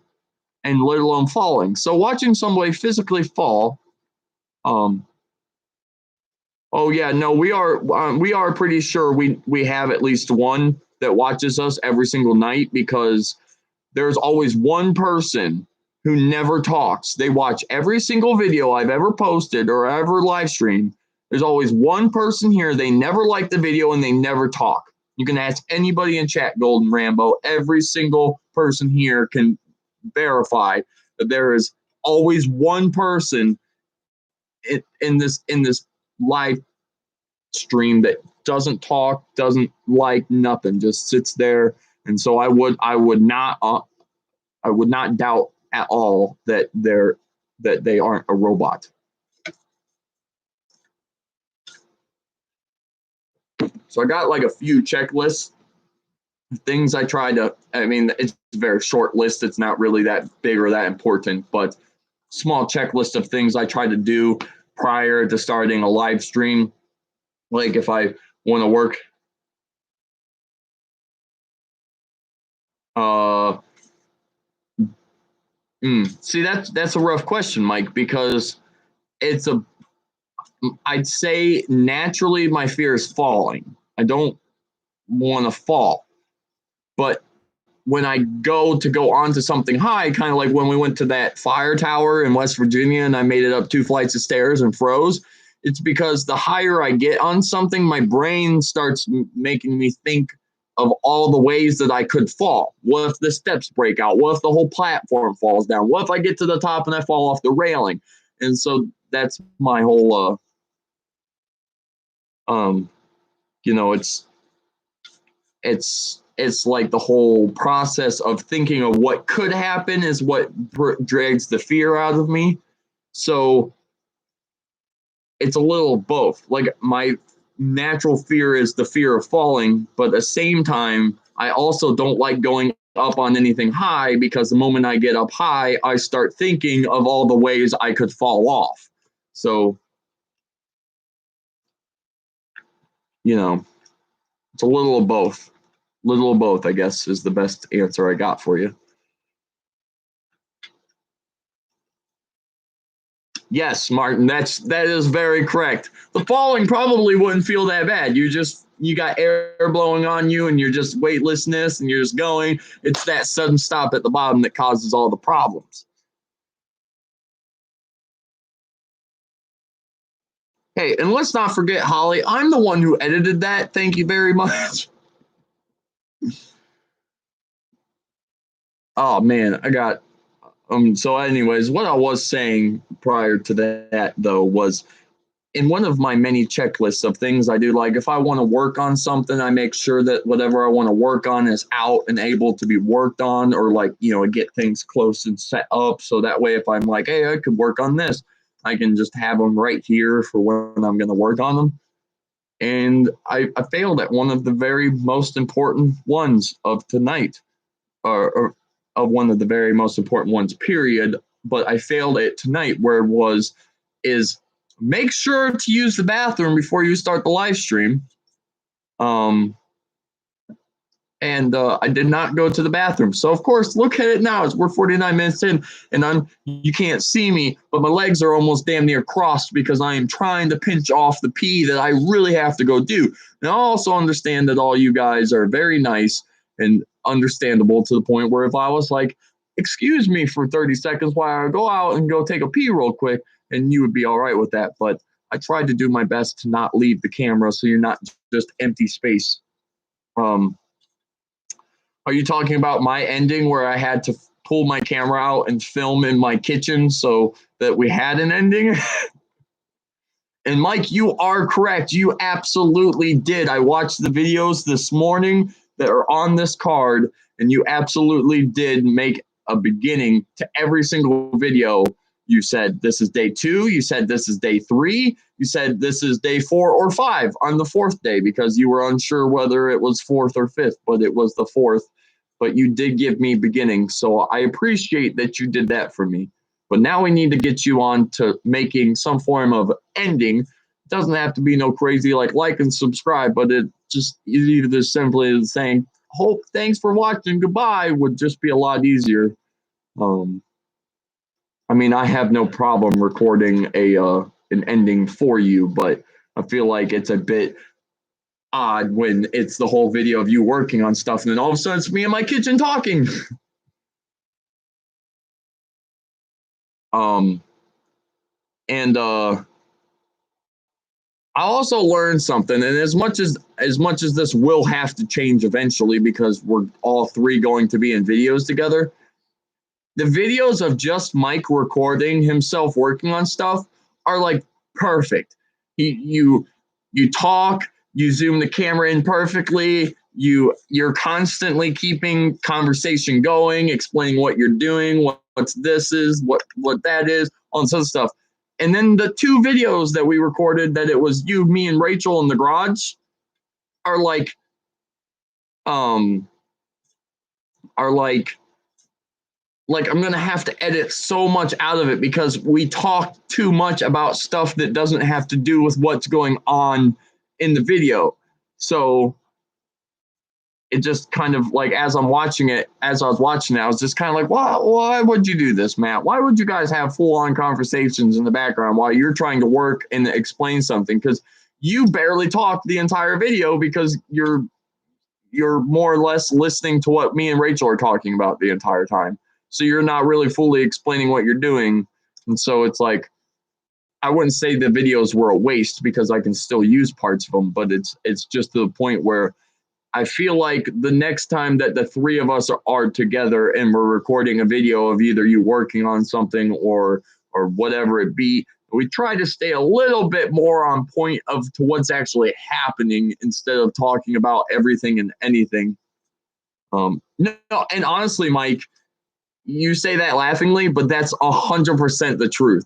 and let alone falling. So watching somebody physically fall, oh yeah, no, we are pretty sure we have at least one that watches us every single night, because there's always one person who never talks. They watch every single video I've ever posted or ever live streamed. There's always one person here. They never like the video and they never talk. You can ask anybody in chat, Golden Rambo. Every single person here can verify that there is always one person in this live stream that doesn't talk, doesn't like nothing, just sits there. And so I would not doubt at all that they aren't a robot. So I got like a few checklists, things I try to, I mean, it's a very short list. It's not really that big or that important, but small checklist of things I try to do prior to starting a live stream. Like if I want to work, see, that's a rough question, Mike, because I'd say naturally my fear is falling. I don't want to fall. But when I go onto something high, kind of like when we went to that fire tower in West Virginia and I made it up 2 flights of stairs and froze, it's because the higher I get on something, my brain starts making me think of all the ways that I could fall. What if the steps break out? What if the whole platform falls down? What if I get to the top and I fall off the railing? And so that's my whole, it's like the whole process of thinking of what could happen is what drags the fear out of me. So it's a little of both. Like my natural fear is the fear of falling, but at the same time, I also don't like going up on anything high, because the moment I get up high, I start thinking of all the ways I could fall off. So, it's a little of both. Little of both, I guess, is the best answer I got for you. Yes, Martin, that is very correct. The falling probably wouldn't feel that bad. You got air blowing on you and you're just weightlessness and you're just going. It's that sudden stop at the bottom that causes all the problems. Hey, and let's not forget, Holly, I'm the one who edited that. Thank you very much. Oh man, I got so anyways, what I was saying prior to that though was, in one of my many checklists of things I do, like if I want to work on something, I make sure that whatever I want to work on is out and able to be worked on, or like, get things close and set up. So that way, if I'm like, hey, I could work on this, I can just have them right here for when I'm going to work on them. And I failed at one of the very most important ones of tonight, or of one of the very most important ones, period. But I failed it tonight, where it is make sure to use the bathroom before you start the live stream. And I did not go to the bathroom. So, of course, look at it now. We're 49 minutes in, and you can't see me, but my legs are almost damn near crossed because I am trying to pinch off the pee that I really have to go do. And I also understand that all you guys are very nice and understandable, to the point where if I was like, excuse me for 30 seconds while I go out and go take a pee real quick, and you would be all right with that. But I tried to do my best to not leave the camera so you're not just empty space. Are you talking about my ending where I had to pull my camera out and film in my kitchen so that we had an ending? And Mike, you are correct. You absolutely did. I watched the videos this morning that are on this card, and you absolutely did make a beginning to every single video. You said this is day 2. You said this is day 3. You said this is day 4 or 5 on the 4th day because you were unsure whether it was 4th or 5th, but it was the 4th. But you did give me beginning, so I appreciate that you did that for me. But now we need to get you on to making some form of ending. It doesn't have to be no crazy like and subscribe, but it just is either simply saying, thanks for watching, goodbye would just be a lot easier. I mean, I have no problem recording an ending for you, but I feel like it's a bit odd when it's the whole video of you working on stuff and then all of a sudden it's me in my kitchen talking. I also learned something, and as much as this will have to change eventually because we're all 3 going to be in videos together, the videos of just Mike recording himself working on stuff are like perfect. You talk, you zoom the camera in perfectly, you're constantly keeping conversation going, explaining what you're doing, what this is, what that is, all this other stuff. And then the 2 videos that we recorded that it was you, me, and Rachel in the garage are like I'm going to have to edit so much out of it because we talk too much about stuff that doesn't have to do with what's going on in the video. So it just kind of like, as I was watching it, I was just kind of like, why would you do this, Matt? Why would you guys have full-on conversations in the background while you're trying to work and explain something? Because you barely talk the entire video because you're more or less listening to what me and Rachel are talking about the entire time. So you're not really fully explaining what you're doing. And so it's like, I wouldn't say the videos were a waste because I can still use parts of them, but it's just to the point where I feel like the next time that the 3 of us are together and we're recording a video of either you working on something or whatever it be, we try to stay a little bit more on point to what's actually happening instead of talking about everything and anything. No, and honestly, Mike, you say that laughingly, but that's 100% the truth.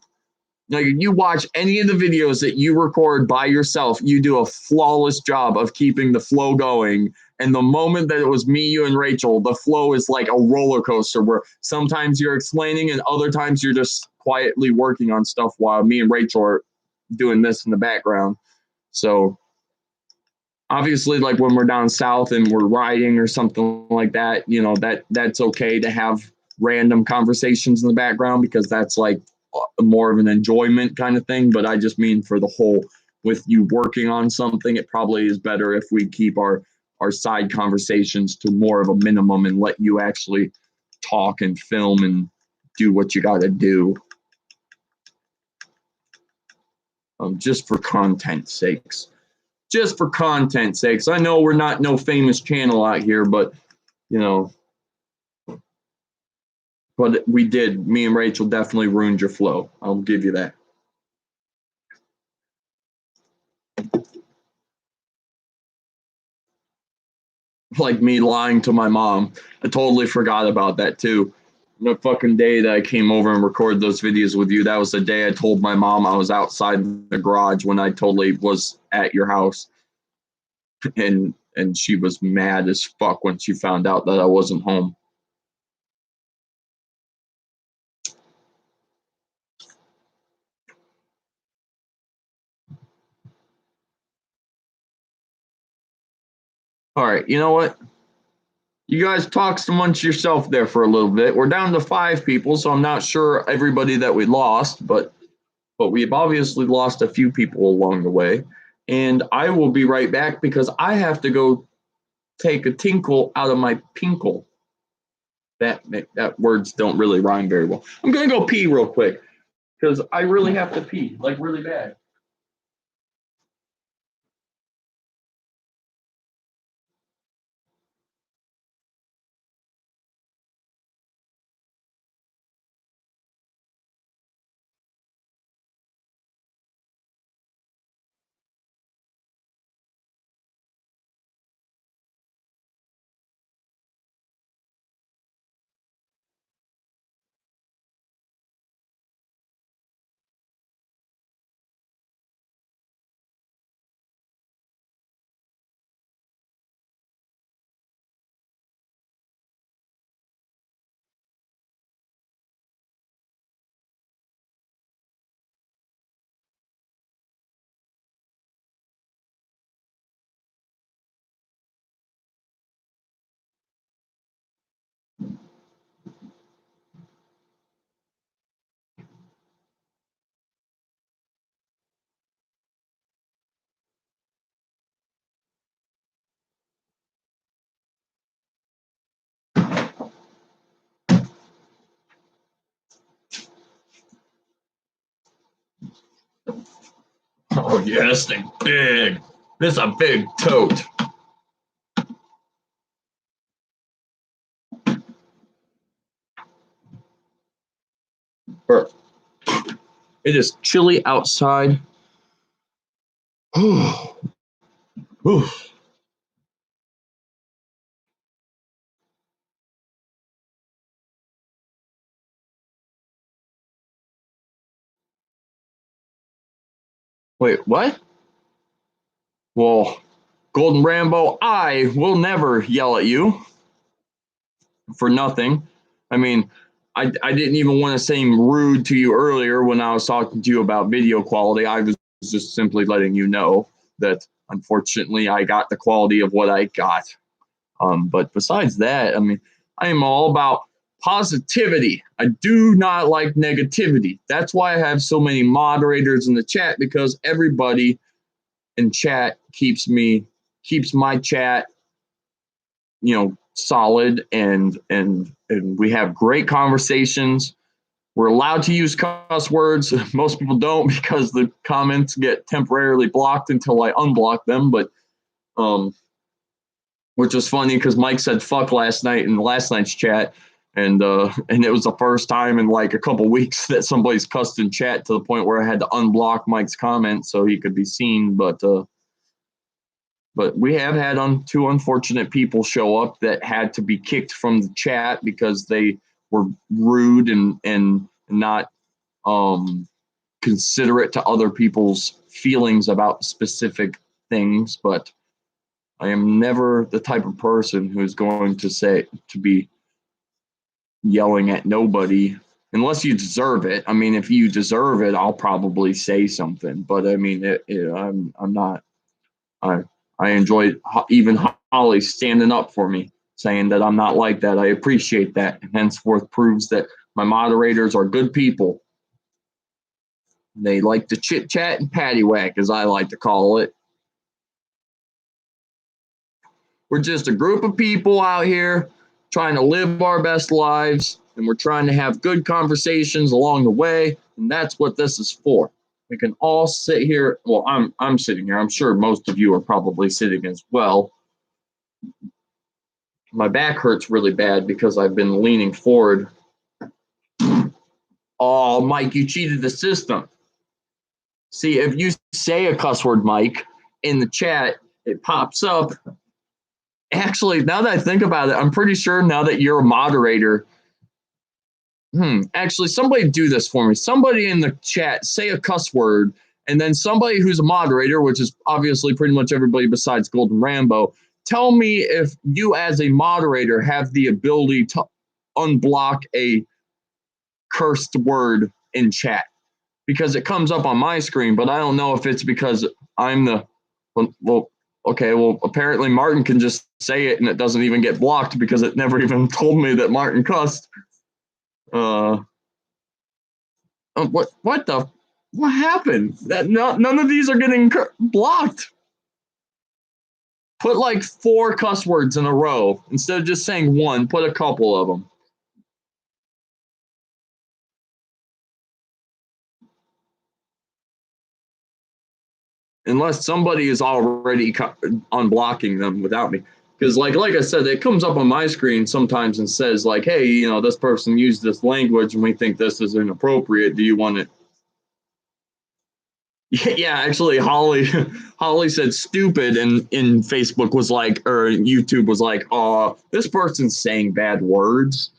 Like, you watch any of the videos that you record by yourself, you do a flawless job of keeping the flow going. And the moment that it was me, you, and Rachel, the flow is like a roller coaster where sometimes you're explaining and other times you're just quietly working on stuff while me and Rachel are doing this in the background. So obviously, like when we're down south and we're riding or something like that, that's okay to have random conversations in the background because that's like more of an enjoyment kind of thing. But I just mean for the whole, with you working on something, it probably is better if we keep our side conversations to more of a minimum and let you actually talk and film and do what you got to do. Just for content's sakes. Just for content's sakes. I know we're not no famous channel out here, but but we did. Me and Rachel definitely ruined your flow. I'll give you that. Like me lying to my mom. I totally forgot about that too. The fucking day that I came over and recorded those videos with you, that was the day I told my mom I was outside the garage when I totally was at your house. And she was mad as fuck when she found out that I wasn't home. All right, you know what? You guys talk amongst yourself there for a little bit. We're down to 5 people, so I'm not sure everybody that we lost, but we've obviously lost a few people along the way. And I will be right back because I have to go take a tinkle out of my pinkle. That words don't really rhyme very well. I'm going to go pee real quick because I really have to pee, like really bad. Oh yeah, this thing big. This is a big tote. It is chilly outside. Wait, what? Well, Golden Rambo, I will never yell at you for nothing. I mean, I didn't even want to seem rude to you earlier when I was talking to you about video quality. I was just simply letting you know that unfortunately I got the quality of what I got. But besides that, I mean, I am all about positivity. I do not like negativity. That's why I have so many moderators in the chat, because everybody in chat keeps my chat, solid, and we have great conversations. We're allowed to use cuss words. Most people don't because the comments get temporarily blocked until I unblock them. But which was funny because Mike said fuck last night in last night's chat, and it was the first time in like a couple weeks that somebody's cussed in chat to the point where I had to unblock Mike's comment so he could be seen. But we have had two unfortunate people show up that had to be kicked from the chat because they were rude and not considerate to other people's feelings about specific things. But I am never the type of person who's going to be yelling at nobody unless you deserve it. I mean, if you deserve it, I'll probably say something. But I mean, I'm not. I enjoyed even Holly standing up for me, saying that I'm not like that. I appreciate that. And henceforth proves that my moderators are good people. They like to chit chat and paddywhack, as I like to call it. We're just a group of people out here trying to live our best lives, and we're trying to have good conversations along the way, and that's what this is for. We can all sit here. Well, I'm sitting here. I'm sure most of you are probably sitting as well. My back hurts really bad because I've been leaning forward. Oh, Mike, you cheated the system. See, if you say a cuss word, Mike, in the chat, it pops up. Actually, now that I think about it, I'm pretty sure now that you're a moderator. Actually, somebody do this for me. Somebody in the chat say a cuss word, and then somebody who's a moderator, which is obviously pretty much everybody besides Golden Rambo, tell me if you as a moderator have the ability to unblock a cursed word in chat, because it comes up on my screen, but I don't know if it's because I'm the apparently Martin can just say it and it doesn't even get blocked because it never even told me that Martin cussed. What happened? None of these are getting blocked. Put like 4 cuss words in a row instead of just saying one. Put a couple of them. Unless somebody is already unblocking them without me. Because like I said, it comes up on my screen sometimes and says like, hey, this person used this language and we think this is inappropriate. Do you want it? Yeah, actually, Holly said stupid, and in Facebook was like, or YouTube was like, oh, this person's saying bad words.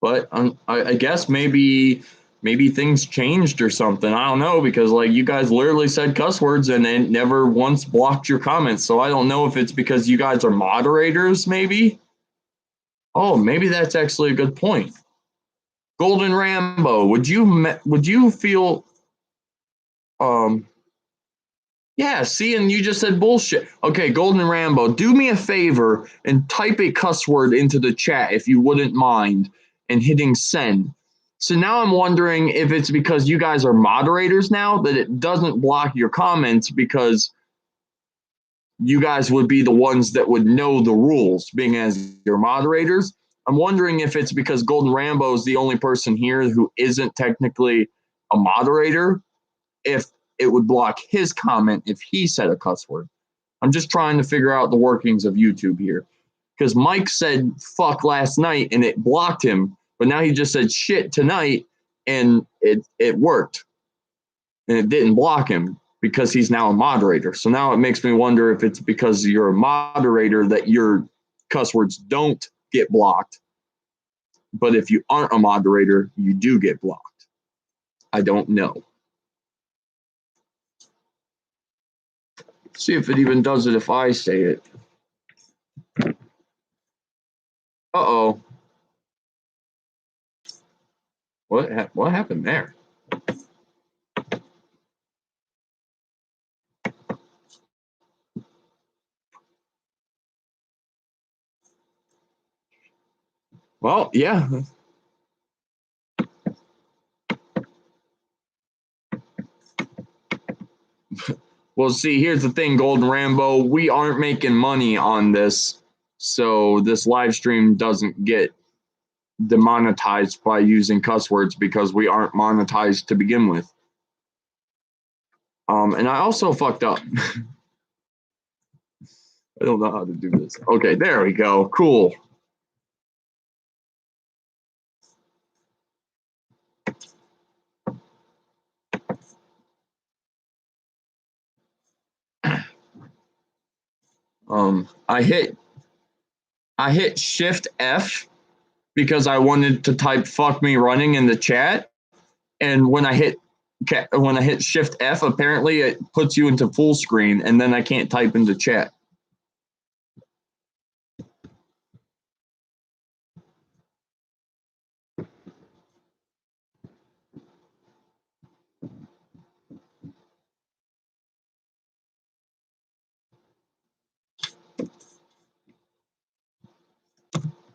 But I guess maybe things changed or something. I don't know, because like you guys literally said cuss words and it never once blocked your comments. So I don't know if it's because you guys are moderators, maybe. Oh, maybe that's actually a good point. Golden Rambo, would you feel yeah, see, and you just said bullshit. Okay, Golden Rambo, do me a favor and type a cuss word into the chat if you wouldn't mind, and hitting send. So now I'm wondering if it's because you guys are moderators now that it doesn't block your comments, because you guys would be the ones that would know the rules, being as your moderators. I'm wondering if it's because Golden Rambo is the only person here who isn't technically a moderator, if it would block his comment if he said a cuss word. I'm just trying to figure out the workings of YouTube here. Because Mike said fuck last night and it blocked him, but now he just said shit tonight and it worked. And it didn't block him because he's now a moderator. So now it makes me wonder if it's because you're a moderator that your cuss words don't get blocked. But if you aren't a moderator, you do get blocked. I don't know. See if it even does it if I say it. Uh-oh. What happened there? Well, yeah. Well, see, here's the thing, Golden Rambo. We aren't making money on this, so this live stream doesn't get demonetized by using cuss words because we aren't monetized to begin with. And I also fucked up. I don't know how to do this. Okay, there we go. Cool. I hit Shift F because I wanted to type "fuck me" running in the chat, and when I hit Shift F, apparently it puts you into full screen, and then I can't type into chat.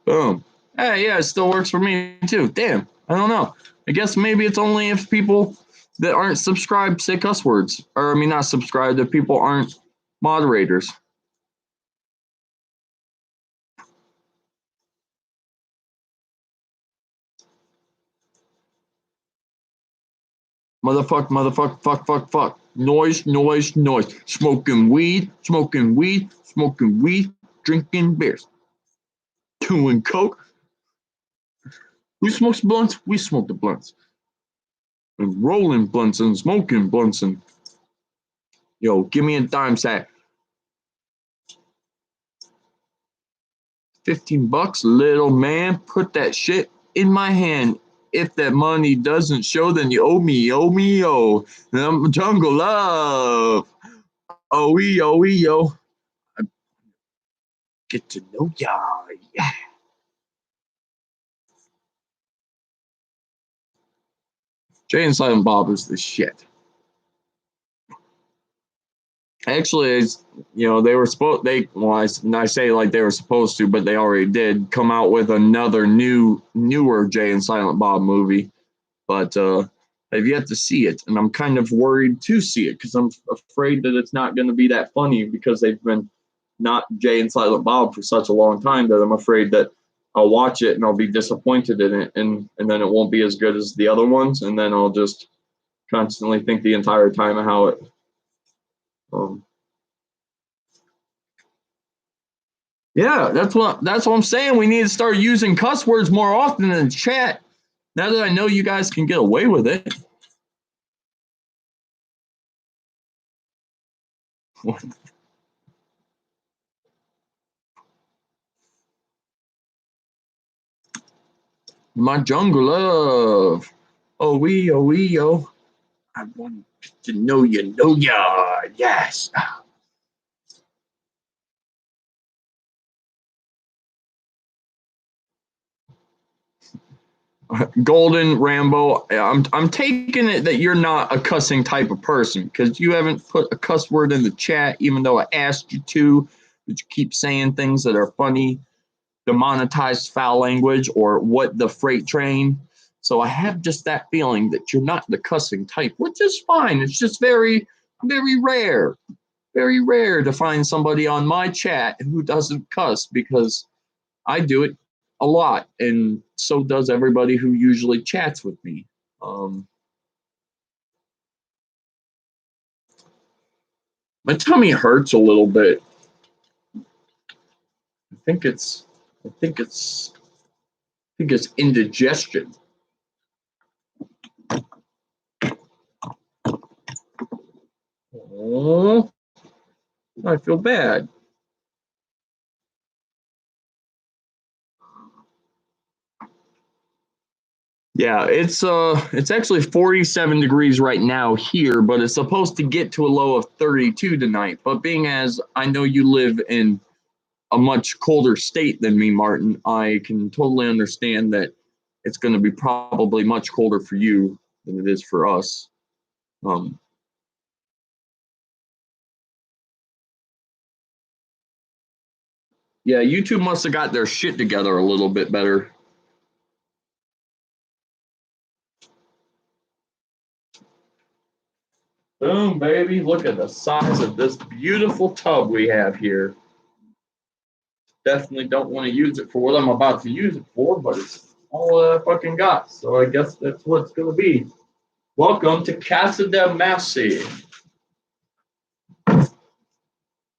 Boom. Hey, yeah, it still works for me too. Damn, I don't know. I guess maybe it's only if people that aren't subscribed say cuss words. Or, I mean, not subscribed, if people aren't moderators. Motherfuck, fuck. Noise. Smoking weed, drinking beers. Doing coke. Who smokes blunts? We smoke the blunts. And rolling blunts and smoking blunts and yo, give me a dime sack. $15, little man. Put that shit in my hand. If that money doesn't show, then you owe me. And I'm Jungle Love. Oh, yo. I get to know ya. Yeah. Jay and Silent Bob is the shit. Actually, they were supposed. I say like they were supposed to, but they already did come out with another newer Jay and Silent Bob movie, but I've yet to see it, and I'm kind of worried to see it because I'm afraid that it's not going to be that funny because they've been not Jay and Silent Bob for such a long time that I'm afraid that I'll watch it and I'll be disappointed in it, and then it won't be as good as the other ones, and then I'll just constantly think the entire time of how it. Yeah, that's what I'm saying. We need to start using cuss words more often in the chat. Now that I know you guys can get away with it. What? My jungle love. Oh, yo. I want to know ya. Yes. Golden Rambo, I'm taking it that you're not a cussing type of person because you haven't put a cuss word in the chat, even though I asked you to, but you keep saying things that are funny, demonetized foul language, or what the freight train. So I have just that feeling that you're not the cussing type, which is fine. It's just very, very rare. very rare to find somebody on my chat who doesn't cuss because I do it a lot, and so does everybody who usually chats with me. My tummy hurts a little bit. I think it's indigestion. Oh, I feel bad. Yeah, it's actually 47 degrees right now here, but it's supposed to get to a low of 32 tonight. But being as I know you live in a much colder state than me, Martin, I can totally understand that it's going to be probably much colder for you than it is for us. Yeah, YouTube must have got their shit together a little bit better. Boom, baby. Look at the size of this beautiful tub we have here. Definitely don't want to use it for what I'm about to use it for, but it's all I fucking got. So I guess that's what it's going to be. Welcome to Casa del Masi.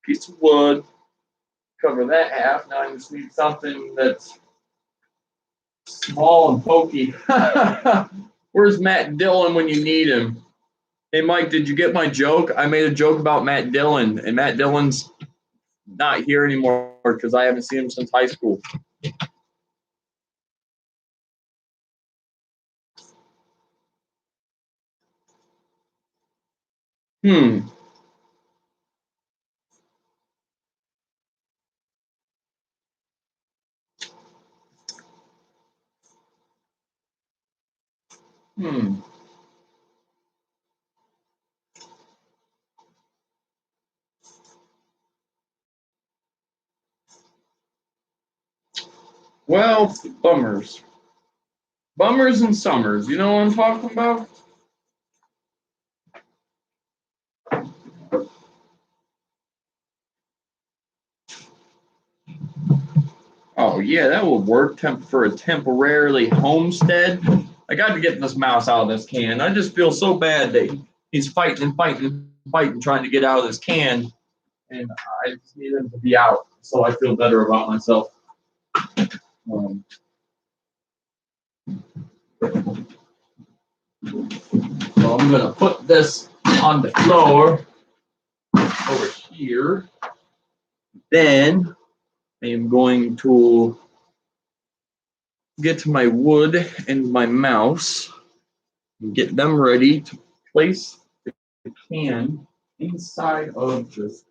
Piece of wood. Cover that half. Now I just need something that's small and pokey. Where's Matt Dillon when you need him? Hey, Mike, did you get my joke? I made a joke about Matt Dillon, and Matt Dillon's not here anymore because I haven't seen him since high school. Hmm. Well, bummers. Bummers and summers. You know what I'm talking about? Oh, yeah, that would work for a temporarily homestead. I got to get this mouse out of this can. I just feel so bad that he's fighting and fighting and fighting, trying to get out of this can. And I just need him to be out so I feel better about myself. So I'm going to put this on the floor over here. Then I am going to get to my wood and my mouse and get them ready to place the can inside of this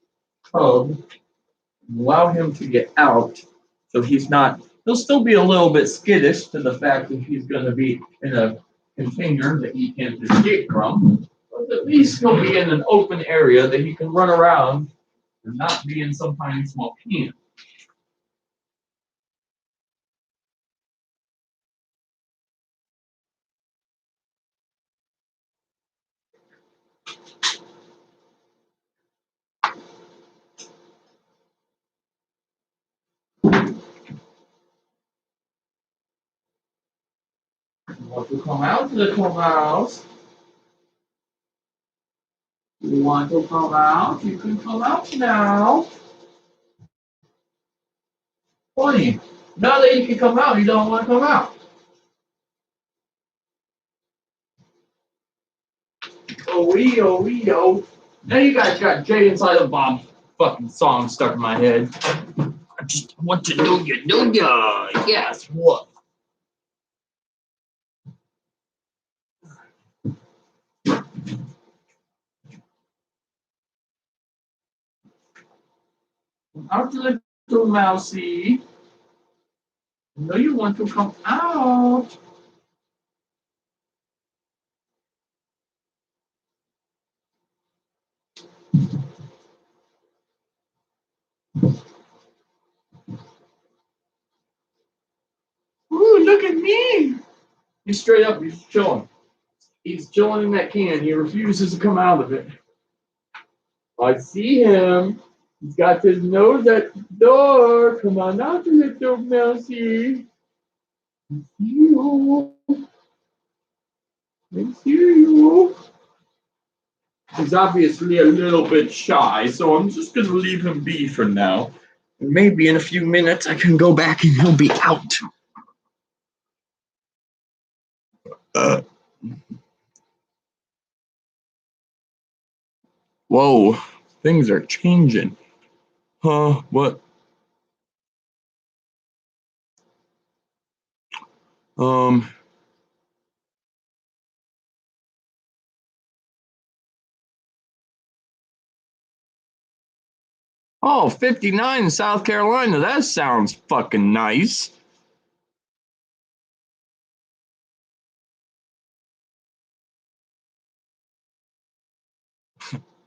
tub and allow him to get out so he'll still be a little bit skittish to the fact that he's going to be in a container that he can't escape from, but at least he'll be in an open area that he can run around and not be in some tiny small can. You want to come out, little mouse? You want to come out? You can come out now. Funny. Now that you can come out, you don't want to come out. Oh, oh. Now you guys got Jay and Silent Bob fucking song stuck in my head. I just want to know you, know ya. Yes, what? Out, little mousey. I know you want to come out. Ooh, look at me. He's straight up, he's chilling. He's chilling in that can. He refuses to come out of it. I see him. He's got his nose at the door. Come on out, little mousey. I see you. I see you. He's obviously a little bit shy, so I'm just going to leave him be for now. And maybe in a few minutes I can go back and he'll be out. Whoa, things are changing. Huh, what? Oh, 59 in South Carolina. That sounds fucking nice.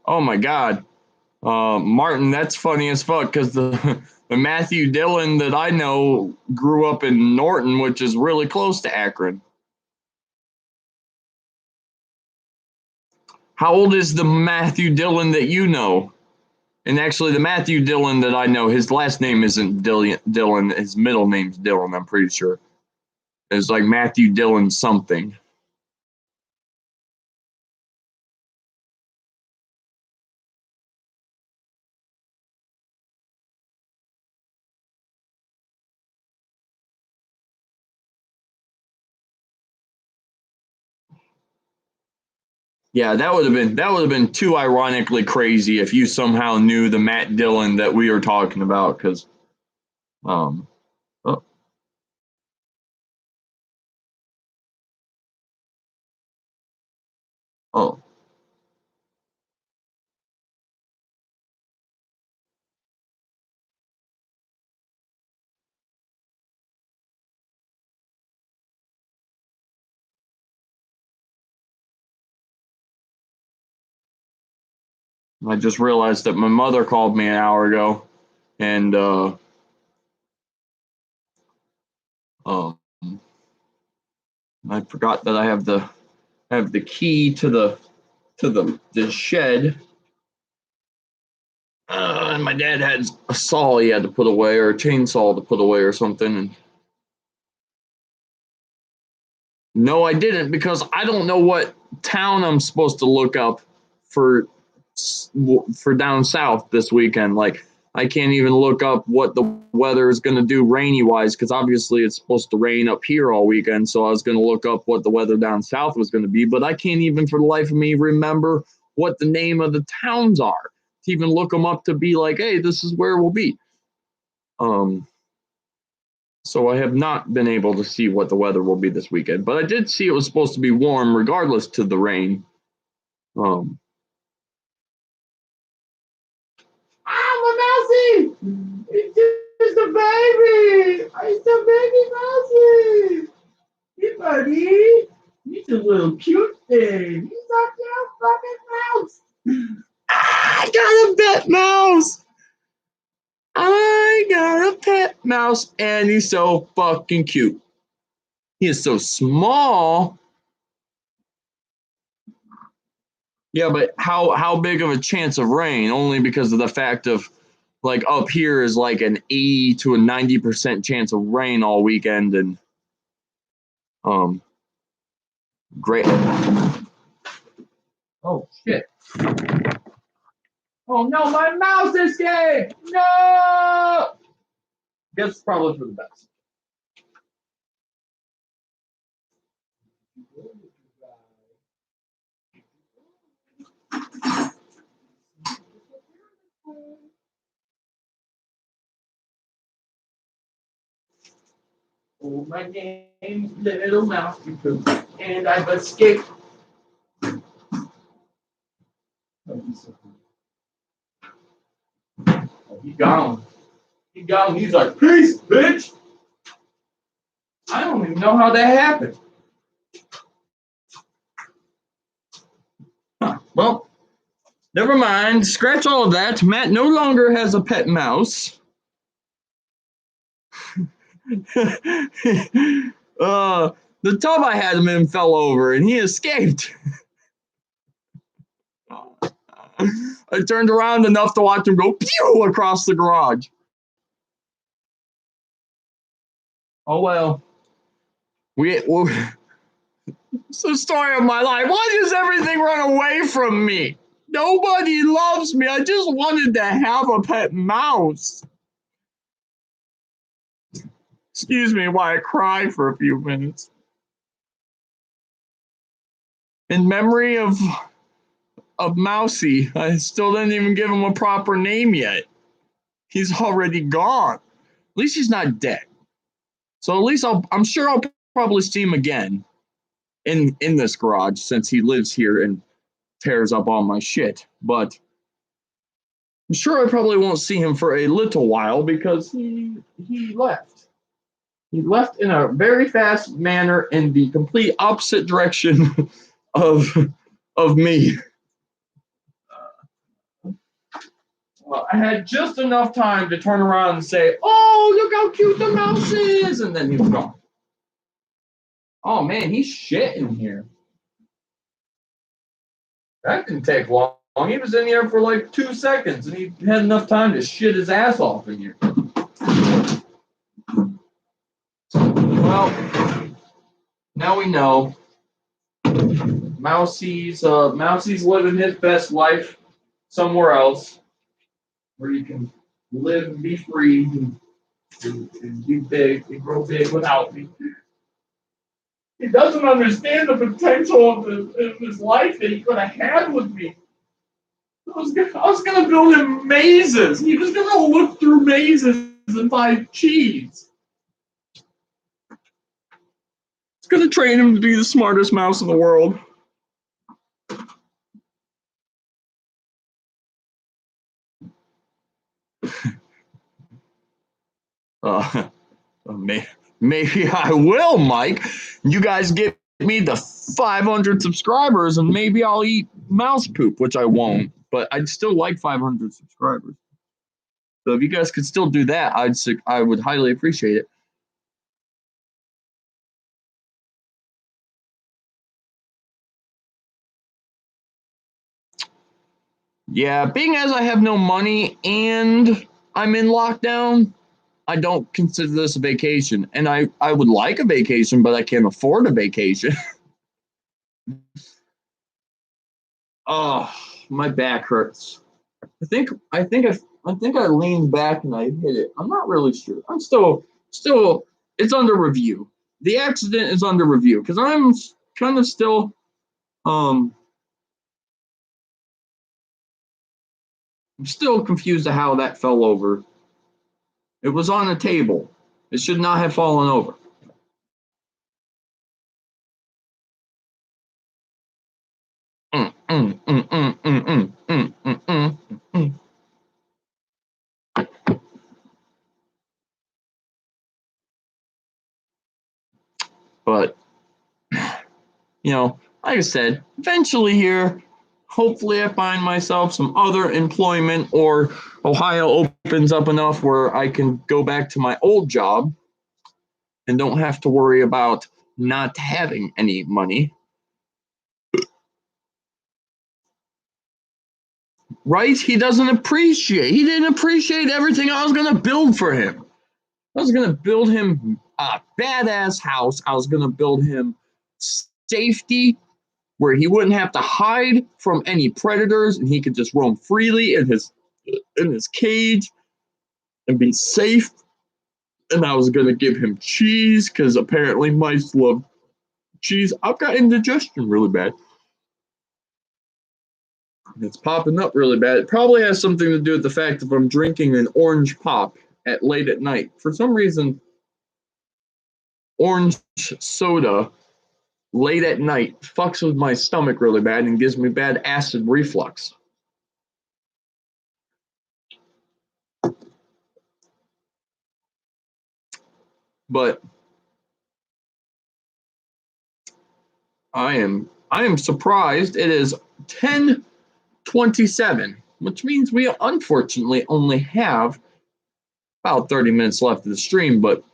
Oh my God. Martin, that's funny as fuck because the Matthew Dillon that I know grew up in Norton, which is really close to Akron. How old is the Matthew Dillon that you know? And actually, the Matthew Dillon that I know, his last name isn't Dillon. His middle name's Dillon, I'm pretty sure. It's like Matthew Dillon something. Yeah, that would have been too ironically crazy if you somehow knew the Matt Dillon that we were talking about, because oh, oh. I just realized that my mother called me an hour ago, and um, I forgot that I have the key to the shed. And my dad had a saw he had to put away, or a chainsaw to put away, or something. And no, I didn't, because I don't know what town I'm supposed to look up for down south this weekend. Like, I can't even look up what the weather is going to do rainy wise, because obviously it's supposed to rain up here all weekend. So I was going to look up what the weather down south was going to be, but I can't even for the life of me remember what the name of the towns are to even look them up to be like, hey, this is where we'll be. So I have not been able to see what the weather will be this weekend, but I did see it was supposed to be warm regardless to the rain. My mousy! It's just a baby! It's a baby mousy! Hey, buddy! He's a little cute thing. He's a cute fucking mouse! I got a pet mouse! I got a pet mouse, and he's so fucking cute. He is so small. Yeah, but how big of a chance of rain? Only because of the fact of, like, up here is like an 80 to a 90% chance of rain all weekend, and great. Oh shit! Oh no, my mouse escaped! No! Guess probably for the best. Oh, my name's Little Mouse, and I've escaped. He's gone. He's gone. He's like, peace, bitch. I don't even know how that happened. Huh. Well, never mind. Scratch all of that. Matt no longer has a pet mouse. The tub I had him in fell over, and he escaped. I turned around enough to watch him go pew across the garage. Oh well. It's the story of my life. Why does everything run away from me? Nobody loves me. I just wanted to have a pet mouse. Excuse me while I cry for a few minutes. In memory of Mousy, I still didn't even give him a proper name yet. He's already gone. At least he's not dead. So at least I'm sure I'll probably see him again in this garage since he lives here and tears up all my shit. But I'm sure I probably won't see him for a little while because he left. He left in a very fast manner in the complete opposite direction of me. I had just enough time to turn around and say, "Oh, look how cute the mouse is," and then he was gone. Oh man, he's shit in here. That didn't take long. He was in here for like 2 seconds, and he had enough time to shit his ass off in here. Well, now we know. Mousie's living his best life somewhere else, where you can live and be free and be big and grow big without me. He doesn't understand the potential of his life that he could have had with me. I was going to build him mazes. He was going to look through mazes and find cheese. I was going to train him to be the smartest mouse in the world. Maybe I will, Mike. You guys get me the 500 subscribers, and maybe I'll eat mouse poop, which I won't. But I'd still like 500 subscribers. So if you guys could still do that, I would highly appreciate it. Yeah, being as I have no money and I'm in lockdown, I don't consider this a vacation. And I would like a vacation, but I can't afford a vacation. Oh, my back hurts. I think I leaned back and I hit it. I'm not really sure. I'm still it's under review. The accident is under review because I'm kind of still I'm still confused at how that fell over. It was on a table. It should not have fallen over. But, like I said, eventually here, hopefully I find myself some other employment or Ohio opens up enough where I can go back to my old job and don't have to worry about not having any money. Right? He didn't appreciate everything I was going to build for him. I was going to build him a badass house. I was going to build him safety where he wouldn't have to hide from any predators and he could just roam freely in his cage and be safe. And I was going to give him cheese because apparently mice love cheese. I've got indigestion really bad. It's popping up really bad. It probably has something to do with the fact that I'm drinking an orange pop late at night. For some reason, orange soda late at night fucks with my stomach really bad and gives me bad acid reflux. But I am surprised. It is 10:27, which means we unfortunately only have about 30 minutes left of the stream. But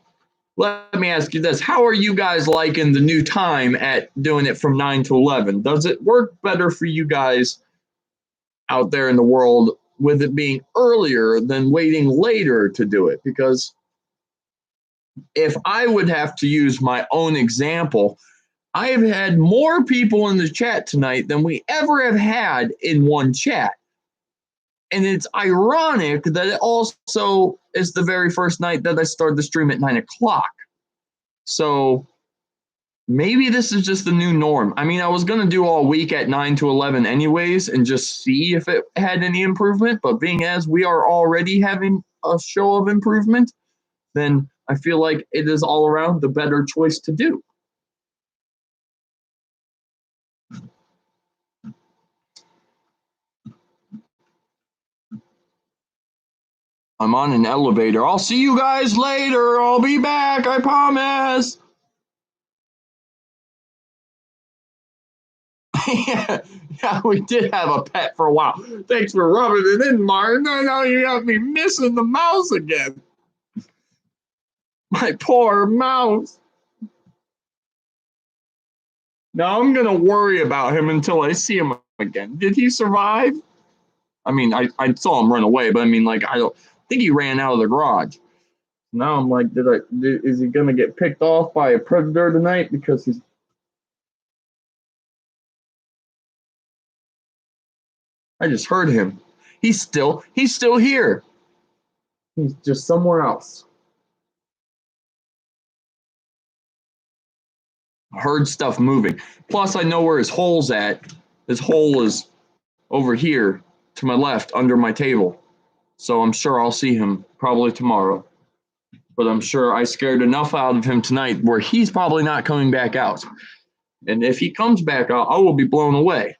let me ask you this. How are you guys liking the new time at doing it from 9 to 11? Does it work better for you guys out there in the world with it being earlier than waiting later to do it. Because if I would have to use my own example, I have had more people in the chat tonight than we ever have had in one chat. And it's ironic that it also is the very first night that I started the stream at 9 o'clock. So maybe this is just the new norm. I mean, I was going to do all week at 9 to 11 anyways and just see if it had any improvement. But being as we are already having a show of improvement, then I feel like it is all around the better choice to do. I'm on an elevator. I'll see you guys later. I'll be back. I promise. yeah, we did have a pet for a while. Thanks for rubbing it in, Martin. I know you got me missing the mouse again. My poor mouse. Now I'm going to worry about him until I see him again. Did he survive? I mean, I saw him run away, but I mean, like, I don't think he ran out of the garage. Now I'm like, is he going to get picked off by a predator tonight? Because he's. I just heard him. He's still here. He's just somewhere else. I heard stuff moving. Plus, I know where his hole's at. His hole is over here to my left under my table. So I'm sure I'll see him probably tomorrow. But I'm sure I scared enough out of him tonight where he's probably not coming back out. And if he comes back out, I will be blown away.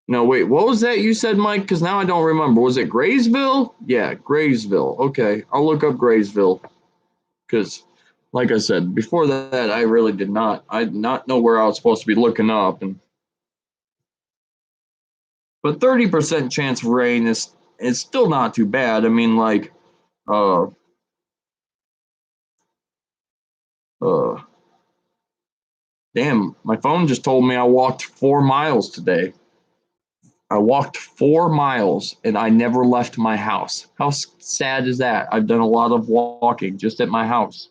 No, wait, what was that you said, Mike? Because now I don't remember. Was it Graysville? Yeah, Graysville. Okay, I'll look up Graysville. Because, like I said, before that, I really did not. I did not know where I was supposed to be looking up. But 30% chance of rain is still not too bad. I mean, like, damn, my phone just told me I walked 4 miles today. I walked 4 miles and I never left my house. How sad is that? I've done a lot of walking just at my house.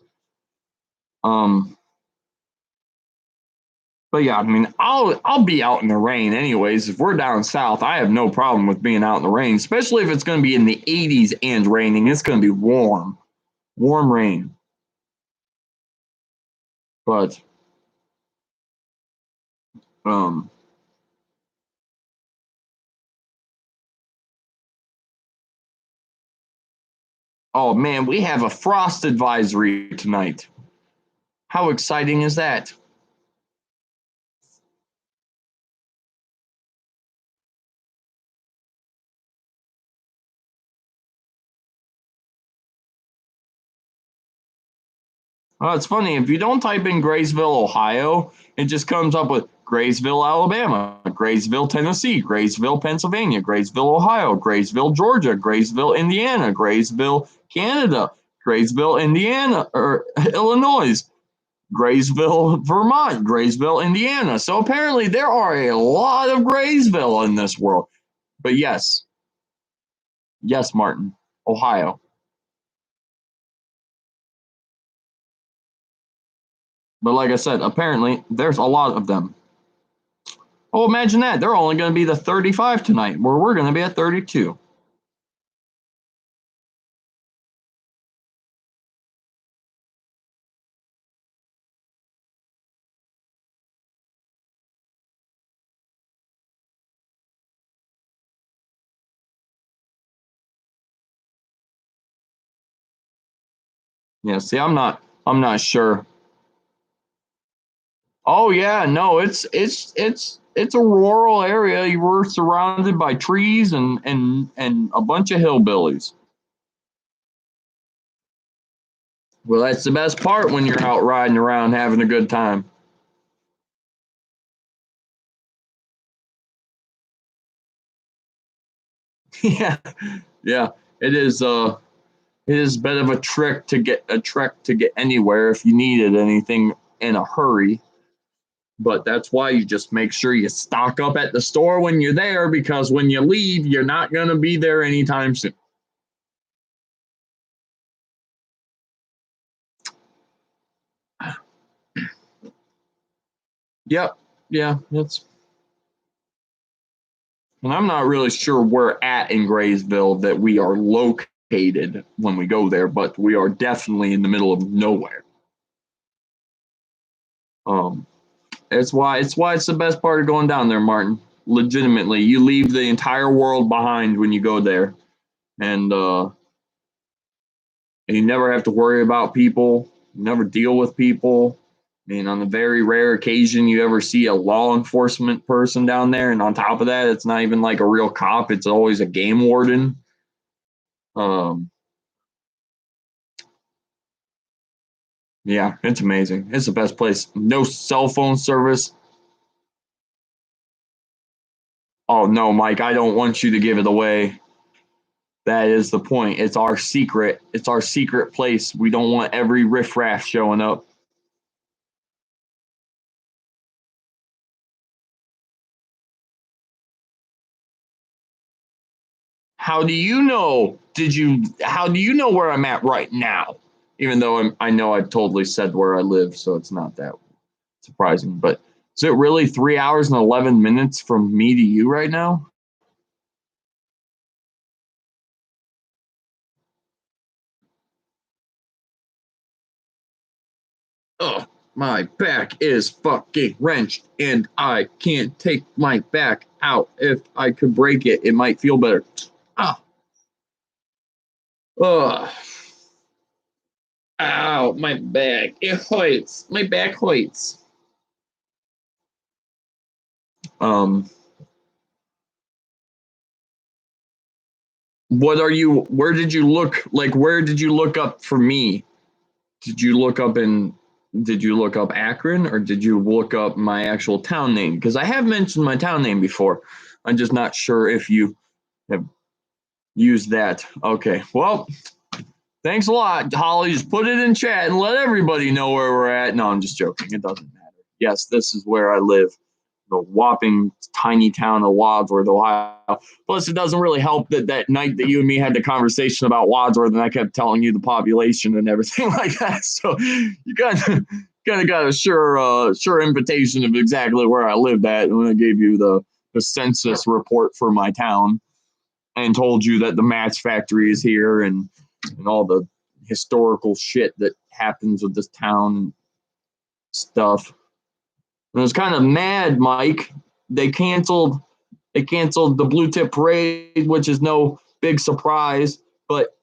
But yeah, I mean, I'll be out in the rain anyways. If we're down south, I have no problem with being out in the rain, especially if it's going to be in the 80s and raining. It's going to be warm rain. But oh man, we have a frost advisory tonight. How exciting is that? Well, it's funny. If you don't type in Graysville, Ohio, it just comes up with Graysville, Alabama, Graysville, Tennessee, Graysville, Pennsylvania, Graysville, Ohio, Graysville, Georgia, Graysville, Indiana, Graysville, Canada, Graysville, Indiana, or Illinois, Graysville, Vermont, Graysville, Indiana. So apparently there are a lot of Graysville in this world. But yes, Martin, Ohio. But like I said, apparently there's a lot of them. Oh, imagine that. They're only going to be the 35 tonight, where we're going to be at 32. Yeah, see, I'm not sure. Oh yeah, no, it's a rural area. We're surrounded by trees and a bunch of hillbillies. Well, that's the best part when you're out riding around having a good time. yeah, it is. It is a bit of a trek to get anywhere if you needed anything in a hurry. But that's why you just make sure you stock up at the store when you're there, because when you leave, you're not going to be there anytime soon. Yep. Yeah. And I'm not really sure where at in Graysville that we are located when we go there, but we are definitely in the middle of nowhere. It's why it's the best part of going down there, Martin. Legitimately, you leave the entire world behind when you go there, and you never have to worry about people. You never deal with people. I mean, on the very rare occasion you ever see a law enforcement person down there, and on top of that, it's not even like a real cop. It's always a game warden. Yeah, it's amazing. It's the best place. No cell phone service. Oh no, Mike, I don't want you to give it away. That is the point. It's our secret. It's our secret place. We don't want every riffraff showing up. How do you know? How do you know where I'm at right now? Even though I know I've totally said where I live, so it's not that surprising. But is it really 3 hours and 11 minutes from me to you right now? Ugh, my back is fucking wrenched and I can't take my back out. If I could break it, it might feel better. Ah. Ugh. Ow, my back. It hurts. My back hurts. Where did you look? Like, where did you look up for me? Did you look up Akron, or did you look up my actual town name? Because I have mentioned my town name before. I'm just not sure if you have used that. Okay. Well, thanks a lot, Holly. Just put it in chat and let everybody know where we're at. No, I'm just joking. It doesn't matter. Yes, this is where I live. The whopping tiny town of Wadsworth, Ohio. Plus, it doesn't really help that night that you and me had the conversation about Wadsworth, and I kept telling you the population and everything like that. So you kind of got a sure invitation of exactly where I lived at when I gave you the census report for my town and told you that the match factory is here and all the historical shit that happens with this town and stuff. I was kind of mad, Mike. They canceled the Blue Tip Parade, which is no big surprise. But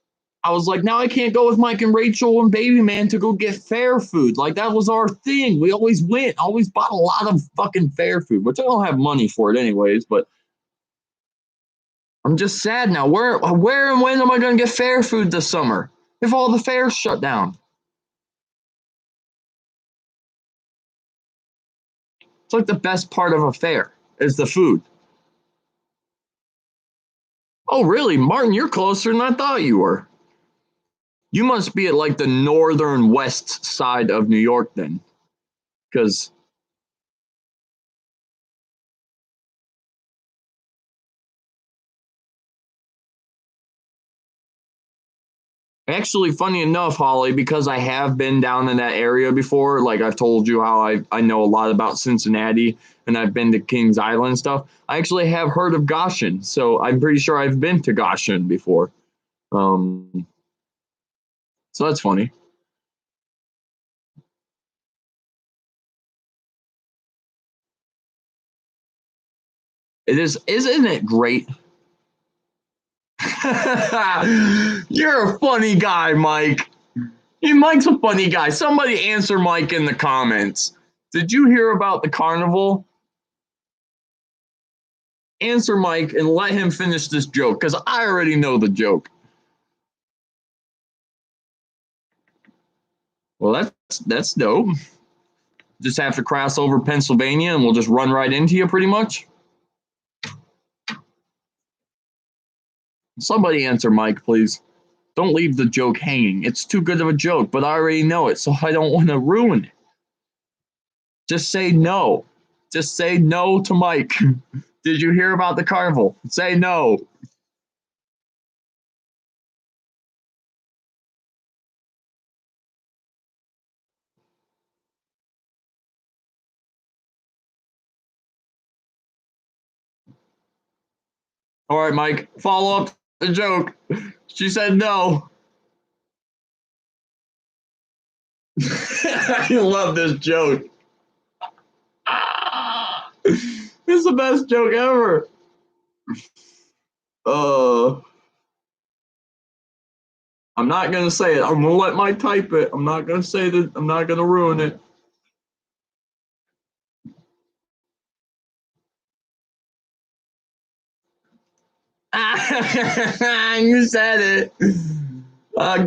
I was like, now I can't go with Mike and Rachel and Baby Man to go get fair food. Like, that was our thing. We always went, always bought a lot of fucking fair food, which I don't have money for it anyways. But I'm just sad now. Where and when am I going to get fair food this summer if all the fairs shut down? It's like the best part of a fair is the food. Oh, really? Martin, you're closer than I thought you were. You must be at like the northern west side of New York then. Because actually, funny enough, Holly, because I have been down in that area before, like I've told you how I know a lot about Cincinnati and I've been to Kings Island and stuff. I actually have heard of Goshen, so I'm pretty sure I've been to Goshen before. So that's funny. It is, isn't it great? You're a funny guy, Mike. Mike's a funny guy. Somebody answer Mike in the comments. Did you hear about the carnival? Answer Mike and let him finish this joke, because I already know the joke. Well, that's dope. Just have to cross over Pennsylvania and we'll just run right into you pretty much. Somebody answer Mike, please. Don't leave the joke hanging. It's too good of a joke, but I already know it, so I don't want to ruin it. Just say no. Just say no to Mike. Did you hear about the carnival? Say no. All right, Mike, follow up the joke. She said no. I love this joke. It's the best joke ever. I'm not gonna say it. I'm gonna let Mike type it. I'm not gonna say that. I'm not gonna ruin it. You said it.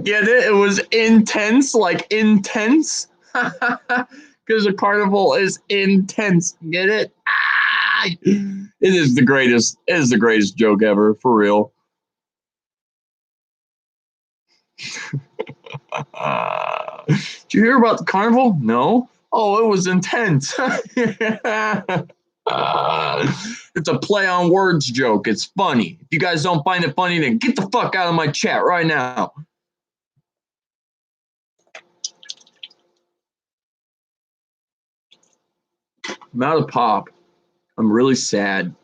Get it? It was intense, like intense. Because the carnival is intense. Get it? It is the greatest. It is the greatest joke ever, for real. Did you hear about the carnival? No. Oh, it was intense. It's a play on words joke. It's funny. If you guys don't find it funny, then get the fuck out of my chat right now. I'm out of pop. I'm really sad.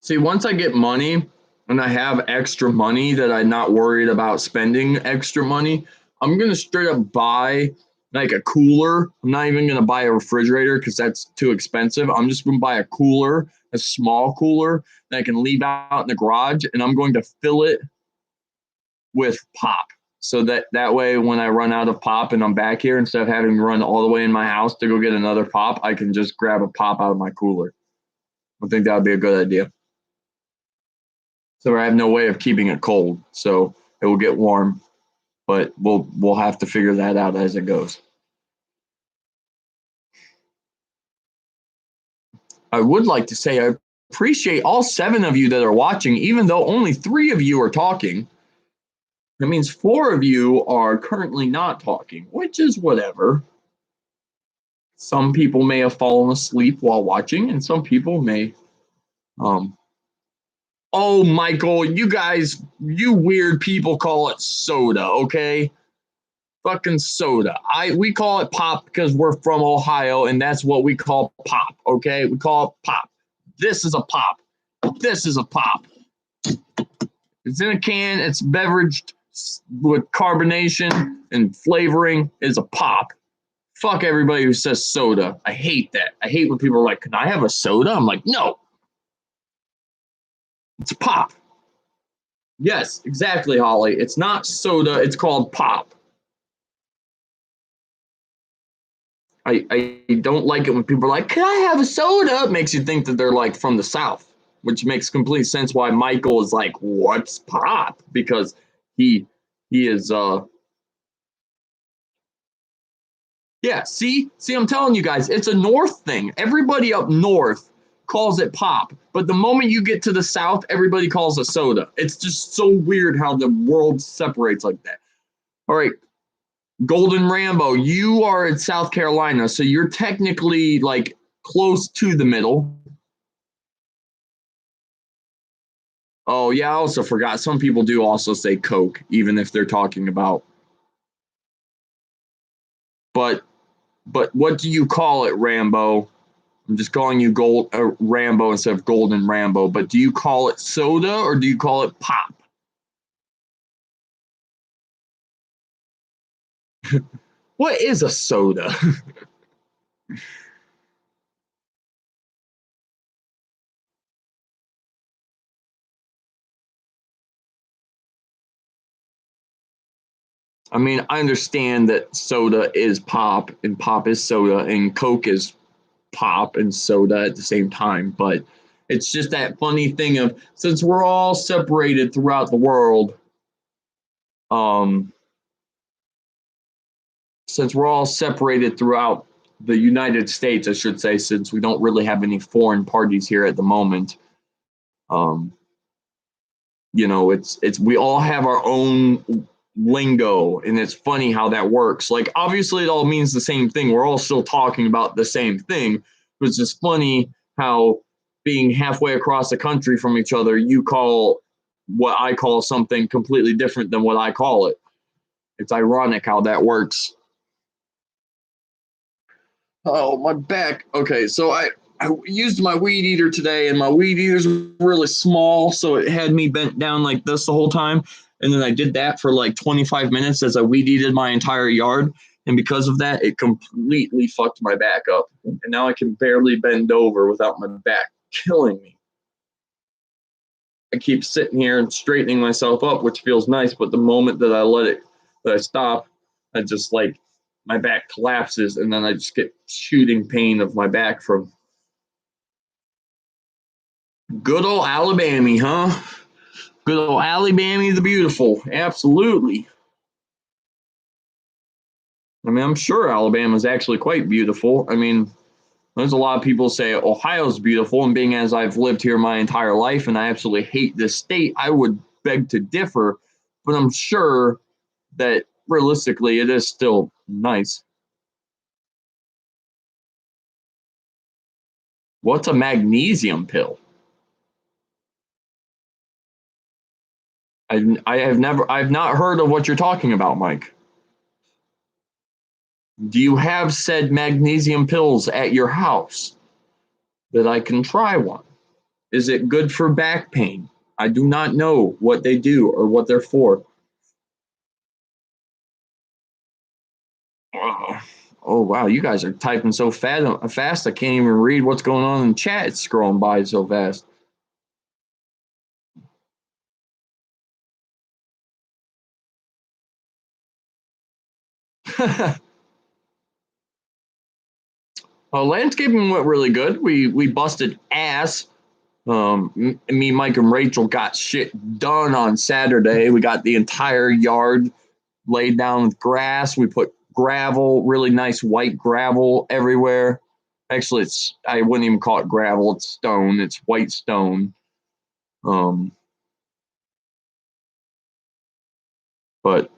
See, once I get money and I have extra money that I'm not worried about spending extra money, I'm going to straight up buy like a cooler. I'm not even going to buy a refrigerator because that's too expensive. I'm just going to buy a cooler, a small cooler that I can leave out in the garage, and I'm going to fill it with pop. So that way, when I run out of pop and I'm back here, instead of having to run all the way in my house to go get another pop, I can just grab a pop out of my cooler. I think that would be a good idea. So I have no way of keeping it cold, so it will get warm, but we'll have to figure that out as it goes. I would like to say I appreciate all 7 of you that are watching, even though only 3 of you are talking. That means 4 of you are currently not talking, which is whatever. Some people may have fallen asleep while watching, and some people may. Oh, Michael, you guys, you weird people call it soda, okay? Fucking soda. We call it pop because we're from Ohio, and that's what we call pop, okay? We call it pop. This is a pop. This is a pop. It's in a can. It's beveraged with carbonation and flavoring. It's a pop. Fuck everybody who says soda. I hate that. I hate when people are like, can I have a soda? I'm like, no. It's pop. Yes, exactly, Holly. It's not soda. It's called pop. I don't like it when people are like, can I have a soda? It makes you think that they're like from the South, which makes complete sense why Michael is like, what's pop? Because he is yeah, see, I'm telling you guys, it's a North thing. Everybody up north calls it pop, but the moment you get to the South, everybody calls it soda. It's just so weird how the world separates like that. All right, Golden Rambo, you are in South Carolina, so you're technically like close to the middle. Oh, yeah, I also forgot. Some people do also say Coke, even if they're talking about. But what do you call it, Rambo? I'm just calling you Rambo instead of Golden Rambo. But do you call it soda or do you call it pop? What is a soda? I mean, I understand that soda is pop and pop is soda and Coke is pop and soda at the same time, but it's just that funny thing of since we're all separated throughout the world, since we're all separated throughout the United States, I should say, since we don't really have any foreign parties here at the moment, you know, it's we all have our own lingo, and it's funny how that works. Like, obviously, it all means the same thing. We're all still talking about the same thing. But it's just funny how being halfway across the country from each other, you call what I call something completely different than what I call it. It's ironic how that works. Oh, my back. Okay, so I used my weed eater today, and my weed eater's really small, so it had me bent down like this the whole time. And then I did that for like 25 minutes as I weed eated my entire yard. And because of that, it completely fucked my back up. And now I can barely bend over without my back killing me. I keep sitting here and straightening myself up, which feels nice. But the moment that I stop, I just like my back collapses, and then I just get shooting pain of my back from good old Alabama, huh? Good old Alabama the beautiful. Absolutely. I mean, I'm sure Alabama is actually quite beautiful. I mean, there's a lot of people say Ohio's beautiful, and being as I've lived here my entire life and I absolutely hate this state, I would beg to differ, but I'm sure that realistically it is still nice. What's a magnesium pill? I've not heard of what you're talking about, Mike. Do you have said magnesium pills at your house that I can try one? Is it good for back pain? I do not know what they do or what they're for. Oh wow, you guys are typing so fast I can't even read what's going on in chat. It's scrolling by so fast. Landscaping went really good. We busted ass. Me, Mike, and Rachel got shit done on Saturday. We got the entire yard laid down with grass. We put gravel, really nice white gravel everywhere. Actually, I wouldn't even call it gravel. It's stone. It's white stone. But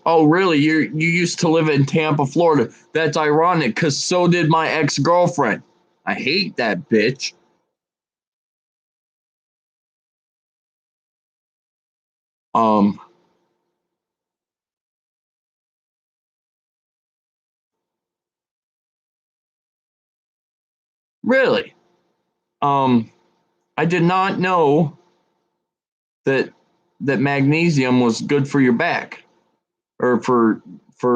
oh, really? You used to live in Tampa, Florida. That's ironic, because so did my ex-girlfriend. I hate that bitch. Um, really? I did not know that magnesium was good for your back, or for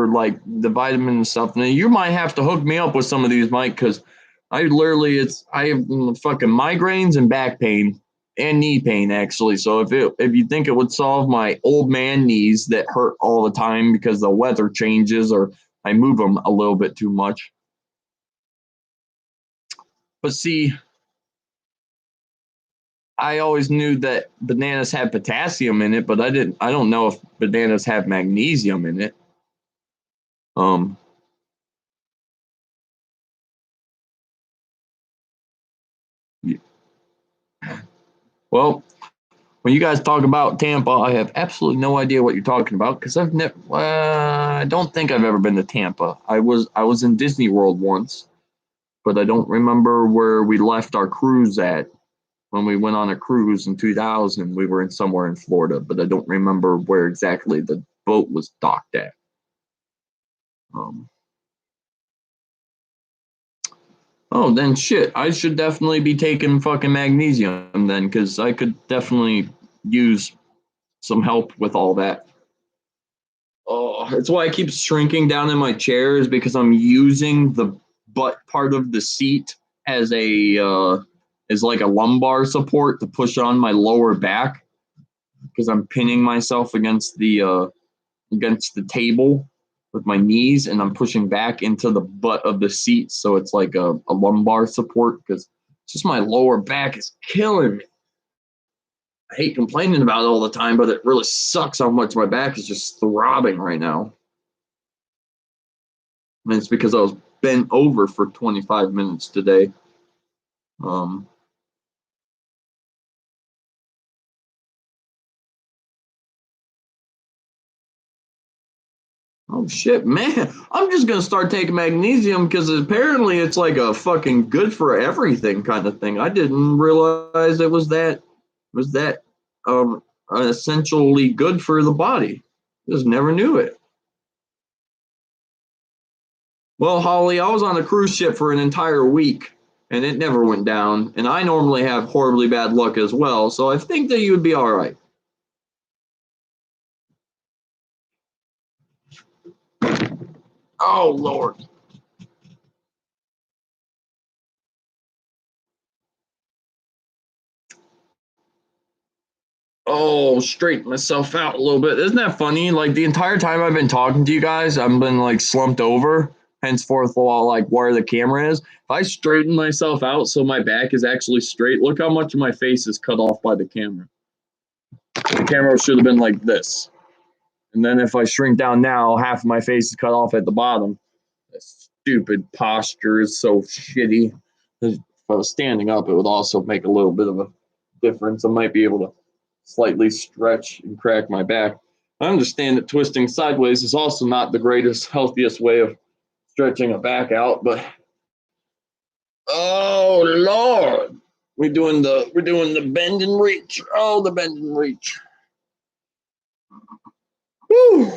like the vitamin and stuff. Now you might have to hook me up with some of these, Mike, because I have fucking migraines and back pain and knee pain actually. So if you think it would solve my old man knees that hurt all the time because the weather changes or I move them a little bit too much. But see, I always knew that bananas had potassium in it, but I don't know if bananas have magnesium in it. Um, well, when you guys talk about Tampa, I have absolutely no idea what you're talking about because I've never. I don't think I've ever been to Tampa. I was in Disney World once, but I don't remember where we left our cruise at. When we went on a cruise in 2000, we were in somewhere in Florida, but I don't remember where exactly the boat was docked at. Um, oh, then shit. I should definitely be taking fucking magnesium then, because I could definitely use some help with all that. Oh, that's why I keep shrinking down in my chair, is because I'm using the butt part of the seat as as like a lumbar support to push on my lower back, because I'm pinning myself against the table with my knees, and I'm pushing back into the butt of the seat, so it's like a lumbar support, because just my lower back is killing me. I hate complaining about it all the time, but it really sucks how much my back is just throbbing right now. And it's because I was bent over for 25 minutes today. Oh shit, man. I'm just gonna start taking magnesium because apparently it's like a fucking good for everything kind of thing. I didn't realize it was that essentially good for the body. Just never knew it. Well, Holly, I was on a cruise ship for an entire week and it never went down. And I normally have horribly bad luck as well, so I think that you would be all right. Oh, Lord. Oh, straighten myself out a little bit. Isn't that funny? Like the entire time I've been talking to you guys, I've been like slumped over, henceforth while like where the camera is. If I straighten myself out so my back is actually straight, look how much of my face is cut off by the camera. The camera should have been like this. And then if I shrink down now, half of my face is cut off at the bottom. That stupid posture is so shitty. If I was standing up, it would also make a little bit of a difference. I might be able to slightly stretch and crack my back. I understand that twisting sideways is also not the greatest, healthiest way of stretching a back out, but oh Lord, we're doing the bend and reach. Oh, the bend and reach. Whew.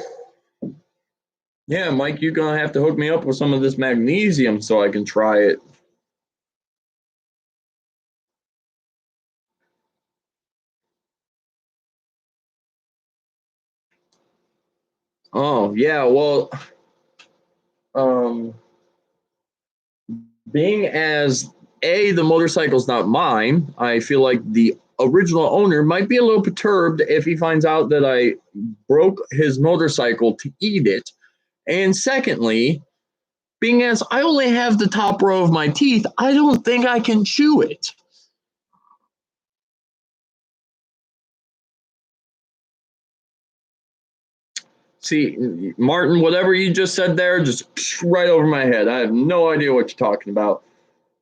Yeah, Mike, you're gonna have to hook me up with some of this magnesium so I can try it. Oh yeah, well, being as the motorcycle's not mine, I feel like the original owner might be a little perturbed if he finds out that I broke his motorcycle to eat it. And secondly, being as I only have the top row of my teeth, I don't think I can chew it. See, Martin, whatever you just said there, just right over my head. I have no idea what you're talking about.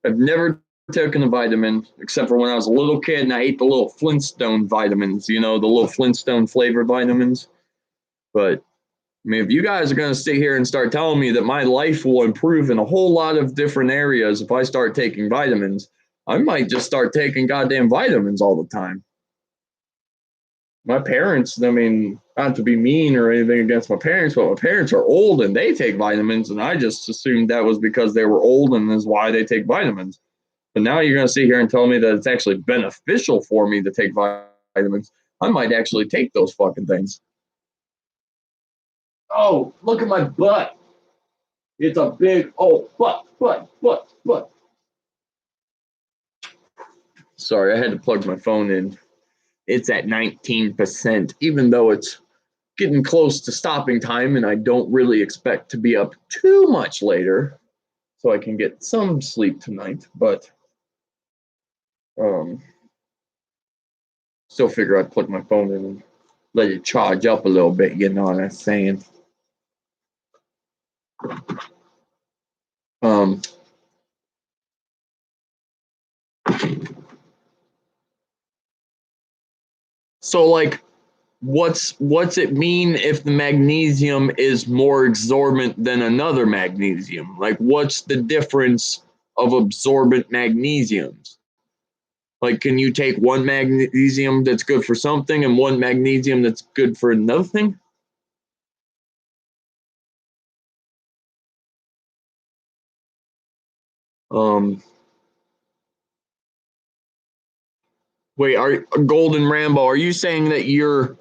I've never taken a vitamin except for when I was a little kid and I ate the little Flintstone vitamins, the little Flintstone flavored vitamins. But I mean, if you guys are going to sit here and start telling me that my life will improve in a whole lot of different areas if I start taking vitamins, I might just start taking goddamn vitamins all the time. My parents, I mean, not to be mean or anything against my parents, but my parents are old and they take vitamins, and I just assumed that was because they were old and is why they take vitamins. But now you're going to sit here and tell me that it's actually beneficial for me to take vitamins. I might actually take those fucking things. Oh, look at my butt. It's a big, butt. Sorry, I had to plug my phone in. It's at 19%, even though it's getting close to stopping time and I don't really expect to be up too much later so I can get some sleep tonight, but still figure I'd plug my phone in and let it charge up a little bit, you know what I'm saying? So like what's it mean if the magnesium is more absorbent than another magnesium? Like what's the difference of absorbent magnesiums? Like can you take one magnesium that's good for something and one magnesium that's good for another thing? Wait, Golden Rambo, are you saying that you're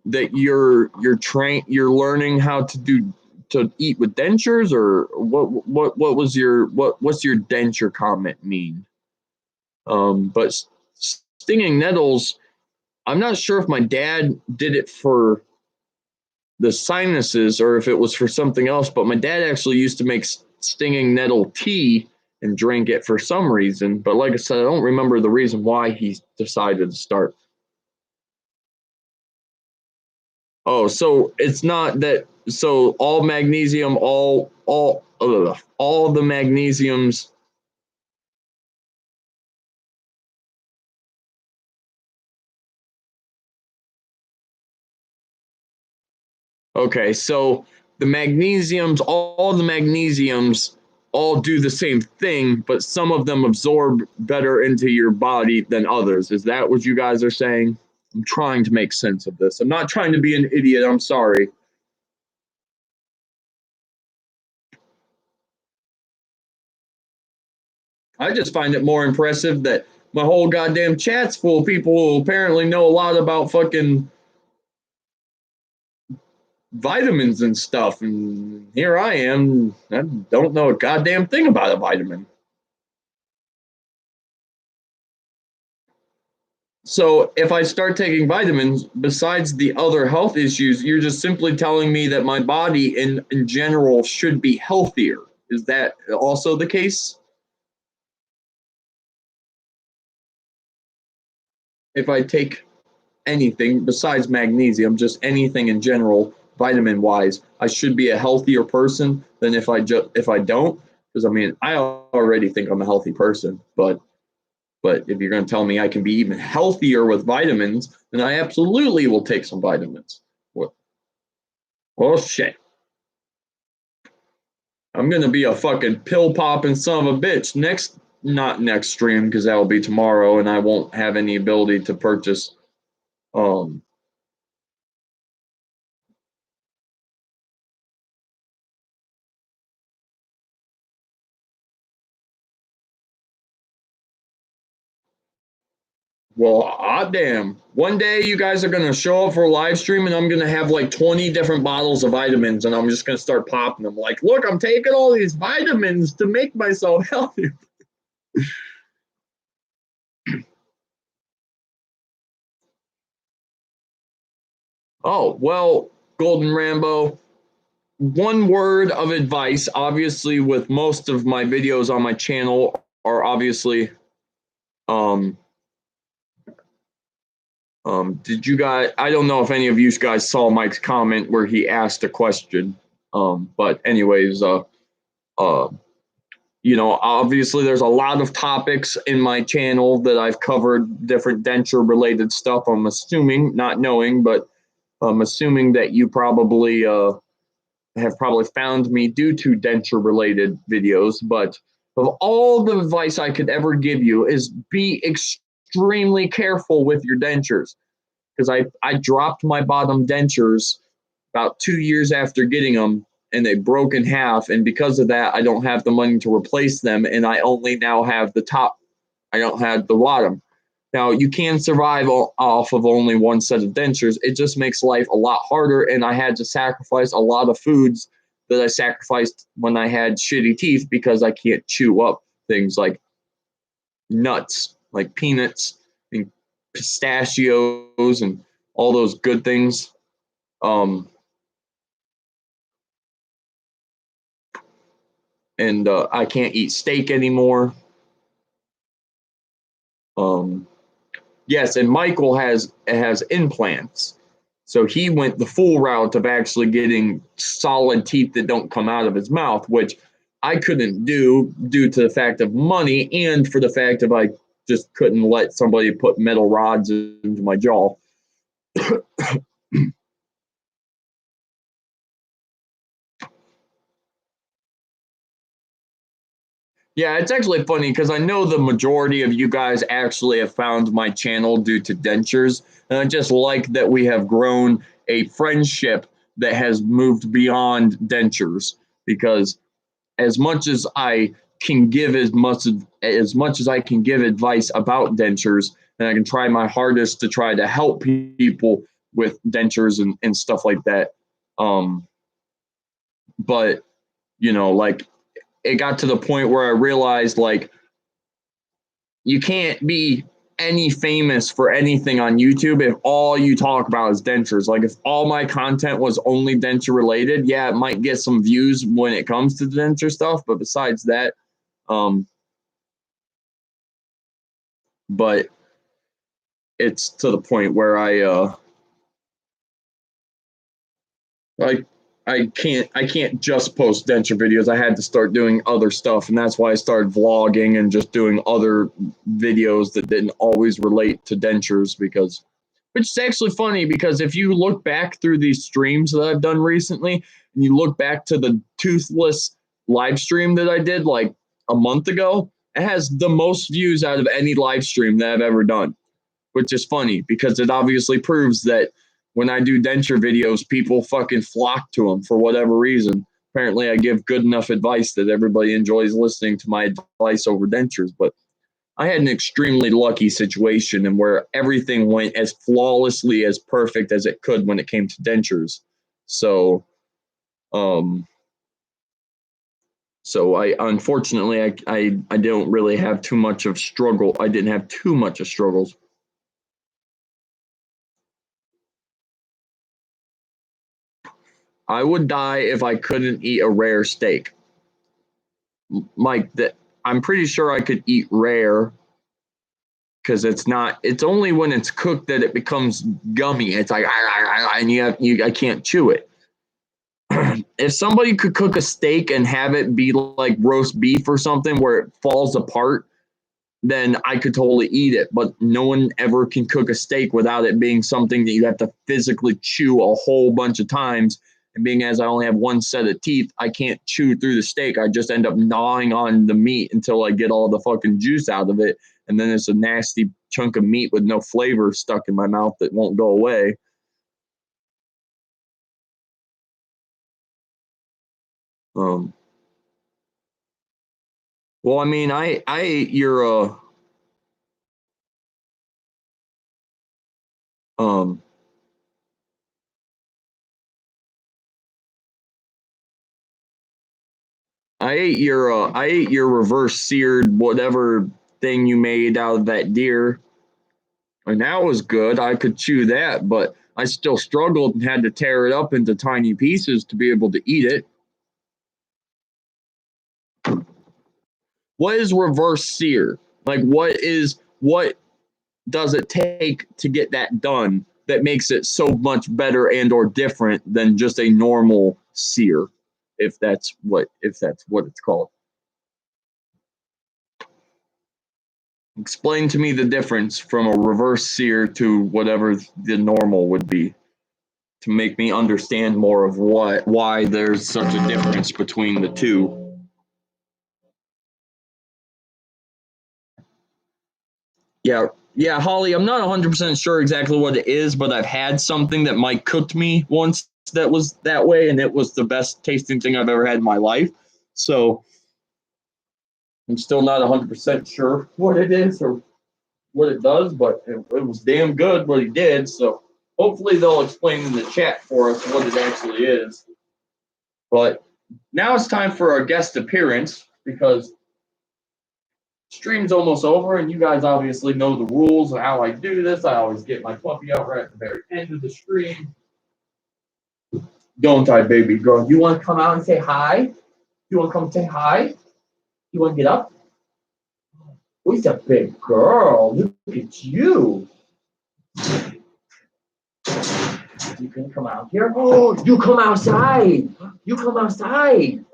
learning how to eat with dentures, or what's your denture comment mean? But stinging nettles, I'm not sure if my dad did it for the sinuses or if it was for something else, but my dad actually used to make stinging nettle tea and drink it for some reason. But like I said, I don't remember the reason why he decided to start. Oh, so it's not that so all magnesium, all the magnesiums. Okay, so the magnesiums, all the magnesiums, all do the same thing, but some of them absorb better into your body than others. Is that what you guys are saying? I'm trying to make sense of this. I'm not trying to be an idiot. I'm sorry. I just find it more impressive that my whole goddamn chat's full of people who apparently know a lot about fucking vitamins and stuff. And here I am. I don't know a goddamn thing about a vitamin. So if I start taking vitamins, besides the other health issues, you're just simply telling me that my body in general should be healthier. Is that also the case? If I take anything besides magnesium, just anything in general, vitamin wise, I should be a healthier person than if I don't. Because I mean, I already think I'm a healthy person, but if you're going to tell me I can be even healthier with vitamins, then I absolutely will take some vitamins. Well, shit. I'm going to be a fucking pill popping son of a bitch not next stream because that will be tomorrow and I won't have any ability to purchase. Um, well, damn. One day you guys are going to show up for a live stream and I'm going to have like 20 different bottles of vitamins and I'm just going to start popping them. Like, look, I'm taking all these vitamins to make myself healthy. Oh, well, Golden Rambo, one word of advice, obviously, with most of my videos on my channel are obviously, um, did you guys, I don't know if any of you guys saw Mike's comment where he asked a question. But anyways, uh, obviously there's a lot of topics in my channel that I've covered different denture related stuff. I'm assuming, not knowing, but I'm assuming that you probably, have probably found me due to denture related videos, but of all the advice I could ever give you is be extremely careful with your dentures because I dropped my bottom dentures about 2 years after getting them and they broke in half, and because of that I don't have the money to replace them and I only now have the top. I don't have the bottom. Now, you can survive off of only one set of dentures. It just makes life a lot harder, and I had to sacrifice a lot of foods that I sacrificed when I had shitty teeth because I can't chew up things like nuts, like peanuts and pistachios and all those good things. Um, and I can't eat steak anymore. Um, yes, and Michael has implants. So he went the full route of actually getting solid teeth that don't come out of his mouth, which I couldn't do due to the fact of money and for the fact of I just couldn't let somebody put metal rods into my jaw. Yeah, it's actually funny because I know the majority of you guys actually have found my channel due to dentures. And I just like that we have grown a friendship that has moved beyond dentures because as much as I can give as much as I can give advice about dentures, and I can try my hardest to try to help people with dentures and stuff like that. Um, but like it got to the point where I realized like you can't be any famous for anything on YouTube if all you talk about is dentures. Like if all my content was only denture related, yeah, it might get some views when it comes to the denture stuff, but besides that, um, but it's to the point where I I can't just post denture videos. I had to start doing other stuff, and that's why I started vlogging and just doing other videos that didn't always relate to dentures. Because, which is actually funny, because if you look back through these streams that I've done recently, and you look back to the toothless live stream that I did like a month ago, it has the most views out of any live stream that I've ever done, which is funny because it obviously proves that when I do denture videos, people fucking flock to them for whatever reason. Apparently, I give good enough advice that everybody enjoys listening to my advice over dentures. But I had an extremely lucky situation and where everything went as flawlessly as perfect as it could when it came to dentures. So, I unfortunately I don't really have too much of struggle. I didn't have too much of struggles. I would die if I couldn't eat a rare steak. Mike, that I'm pretty sure I could eat rare because it's only when it's cooked that it becomes gummy. It's like and I can't chew it. If somebody could cook a steak and have it be like roast beef or something where it falls apart, then I could totally eat it. But no one ever can cook a steak without it being something that you have to physically chew a whole bunch of times. And being as I only have one set of teeth, I can't chew through the steak. I just end up gnawing on the meat until I get all the fucking juice out of it. And then it's a nasty chunk of meat with no flavor stuck in my mouth that won't go away. Well, I mean, I ate your I ate your reverse seared whatever thing you made out of that deer, and that was good. I could chew that, but I still struggled and had to tear it up into tiny pieces to be able to eat it. What is reverse sear? Like what does it take to get that done that makes it so much better and or different than just a normal sear, if that's what it's called? Explain to me the difference from a reverse sear to whatever the normal would be to make me understand more of why there's such a difference between the two. Yeah, Holly, I'm not 100% sure exactly what it is, but I've had something that Mike cooked me once that was that way, and it was the best tasting thing I've ever had in my life. So I'm still not 100% sure what it is or what it does, but it was damn good what he did. So hopefully they'll explain in the chat for us what it actually is. But now it's time for our guest appearance because stream's almost over, and you guys obviously know the rules of how I do this. I always get my puppy out right at the very end of the stream. Don't I, baby girl? You want to come out and say hi? You want to come say hi? You want to get up? Who's a big girl? Look at you. You can come out here. Oh, you come outside. You come outside.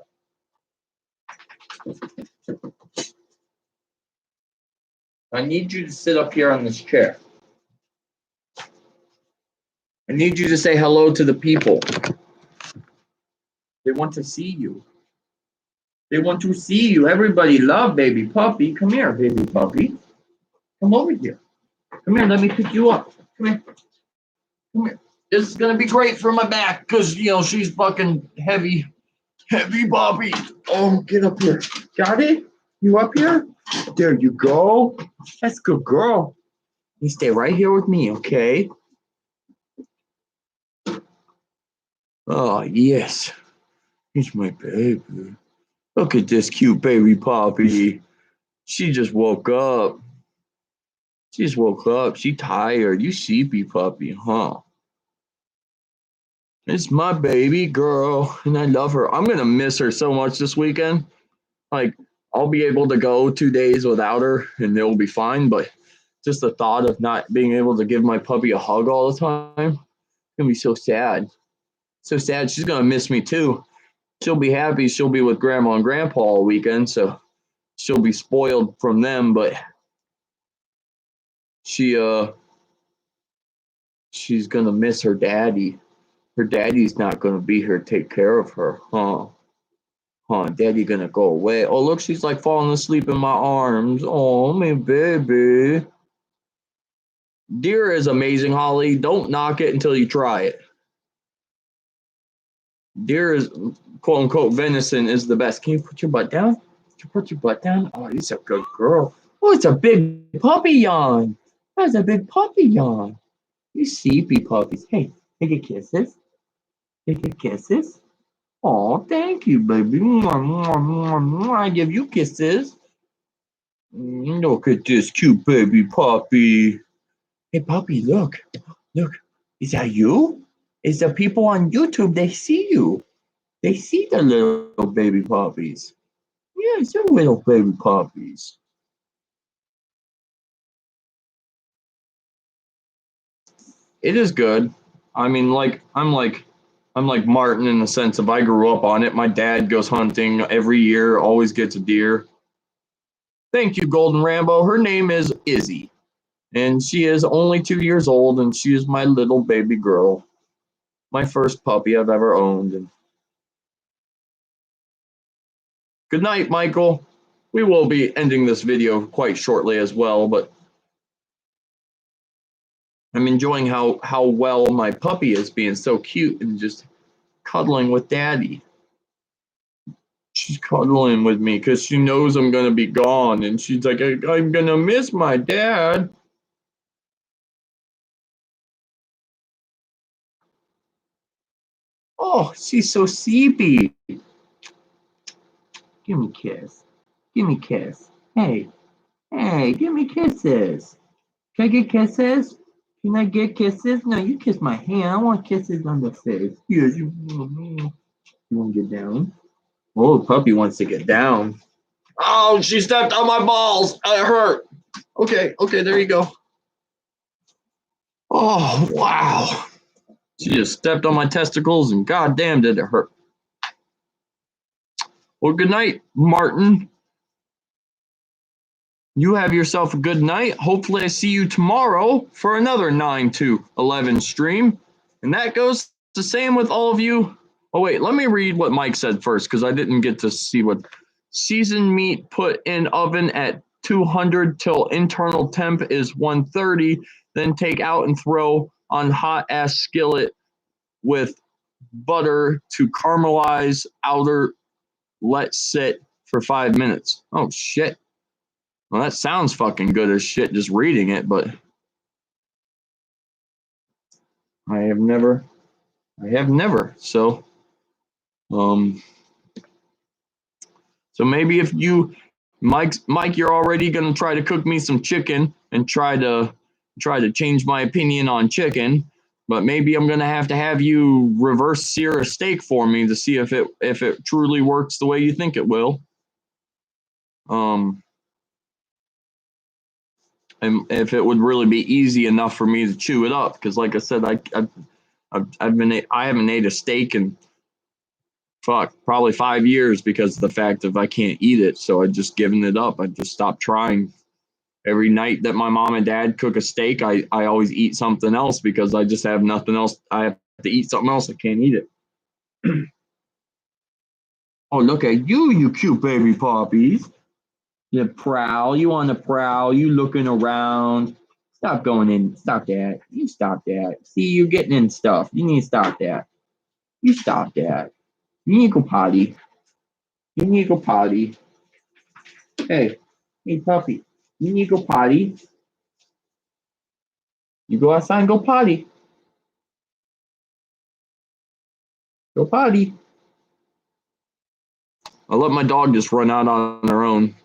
I need you to sit up here on this chair. I need you to say hello to the people. They want to see you. They want to see you. Everybody love baby puppy. Come here, baby puppy. Come over here. Come here, let me pick you up. Come here. Come here. This is gonna be great for my back because she's fucking heavy. Heavy puppy. Oh, get up here. Got it? You up here? There you go. That's a good girl. You stay right here with me, okay? Oh, yes. He's my baby. Look at this cute baby puppy. She just woke up. She just woke up. She tired. You sleepy puppy, huh? It's my baby girl, and I love her. I'm going to miss her so much this weekend. Like, I'll be able to go 2 days without her, and it'll be fine, but just the thought of not being able to give my puppy a hug all the time, it's going to be so sad. So sad. She's gonna miss me too. She'll be happy. She'll be with Grandma and Grandpa all weekend, so she'll be spoiled from them. But she's gonna miss her daddy. Her daddy's not gonna be here to take care of her, huh? Huh? Daddy gonna go away. Oh, look, she's like falling asleep in my arms. Oh, my baby. Deer is amazing, Holly. Don't knock it until you try it. Deer is, quote unquote, venison is the best. Can you put your butt down? Can you put your butt down? Oh, he's a good girl. Oh, it's a big puppy yawn. That's a big puppy yawn. You sleepy puppies. Hey, take a kisses. Take a kisses. Oh, thank you, baby. Mwah, mwah, mwah, mwah. I give you kisses. Look at this cute baby puppy. Hey, puppy, look. Look. Is that you? Is the people on YouTube, they see you. They see the little baby puppies. Yes, they're little baby puppies. It is good. I mean, I'm like Martin in the sense of I grew up on it. My dad goes hunting every year, always gets a deer. Thank you, Golden Rambo. Her name is Izzy, and she is only 2 years old, and she is my little baby girl, my first puppy I've ever owned. And good night, Michael. We will be ending this video quite shortly as well, but I'm enjoying how well my puppy is being so cute and just cuddling with daddy. She's cuddling with me because she knows I'm going to be gone. And she's like, I'm going to miss my dad. Oh, she's so sleepy. Give me a kiss. Give me a kiss. Hey, hey, give me kisses. Can I get kisses? Can I get kisses? No, you kiss my hand. I want kisses on the face. Yes, you want to get down? Oh, puppy wants to get down. Oh, she stepped on my balls. It hurt. Okay, there you go. Oh, wow. She just stepped on my testicles and goddamn did it hurt. Well, good night, Martin. You have yourself a good night. Hopefully I see you tomorrow for another 9 to 11 stream. And that goes the same with all of you. Oh, wait, let me read what Mike said first because I didn't get to see what seasoned meat put in oven at 200 till internal temp is 130. Then take out and throw on hot ass skillet with butter to caramelize outer. Let sit for 5 minutes. Oh, shit. Well, that sounds fucking good as shit just reading it, but I have never. So, so maybe if you, Mike, you're already gonna try to cook me some chicken and try to change my opinion on chicken, but maybe I'm gonna have you reverse sear a steak for me to see if it truly works the way you think it will. And if it would really be easy enough for me to chew it up, because like I said, I haven't ate a steak in probably 5 years because of the fact that I can't eat it. So I just given it up. I just stopped trying. Every night that my mom and dad cook a steak, I always eat something else because I just have nothing else. I have to eat something else. I can't eat it. Oh, look at you, you cute baby puppies. You prowl. You on the prowl. You looking around. Stop going in. Stop that. You stop that. See, you're getting in stuff. You need to stop that. You stop that. You need to go potty. You need to go potty. Hey, puppy. You need to go potty. You go outside and go potty. Go potty. I let my dog just run out on her own.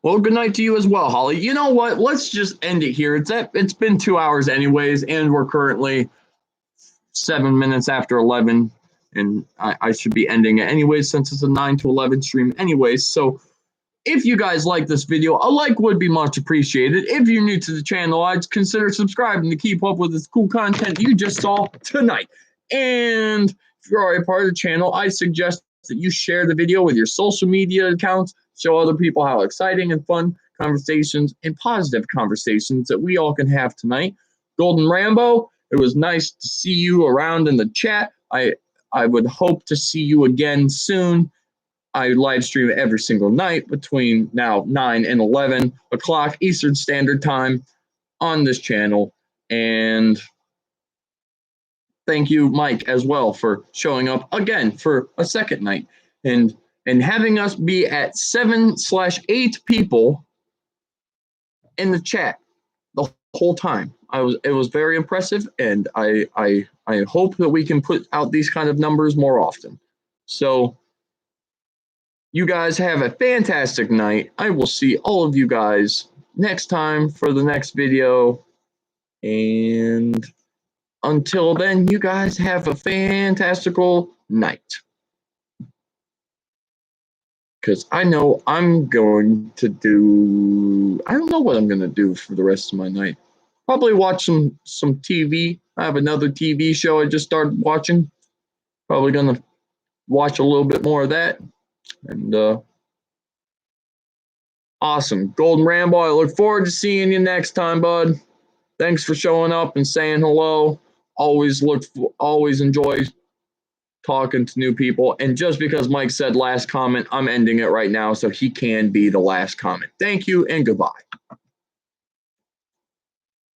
Well, good night to you as well, Holly. You know what? Let's just end it here. It's been 2 hours anyways, and we're currently 7 minutes after 11, and I should be ending it anyways since it's a 9 to 11 stream anyways. So if you guys like this video, a like would be much appreciated. If you're new to the channel, I'd consider subscribing to keep up with this cool content you just saw tonight. And if you're already part of the channel, I suggest that you share the video with your social media accounts, show other people how exciting and fun conversations and positive conversations that we all can have tonight. Golden Rambo, it was nice to see you around in the chat. I would hope to see you again soon. I live stream every single night between now 9 and 11 o'clock Eastern Standard Time on this channel. And thank you, Mike, as well, for showing up again for a second night and having us be at 7/8 people in the chat the whole time. It was very impressive, and I hope that we can put out these kind of numbers more often. So you guys have a fantastic night. I will see all of you guys next time for the next video. And until then, you guys have a fantastical night. Because I know I'm going to do, I don't know what I'm going to do for the rest of my night. Probably watch some TV. I have another TV show I just started watching. Probably going to watch a little bit more of that. And awesome. Golden Rambo, I look forward to seeing you next time, bud. Thanks for showing up and saying hello. Always enjoy talking to new people. And just because Mike said last comment, I'm ending it right now so he can be the last comment. Thank you and goodbye.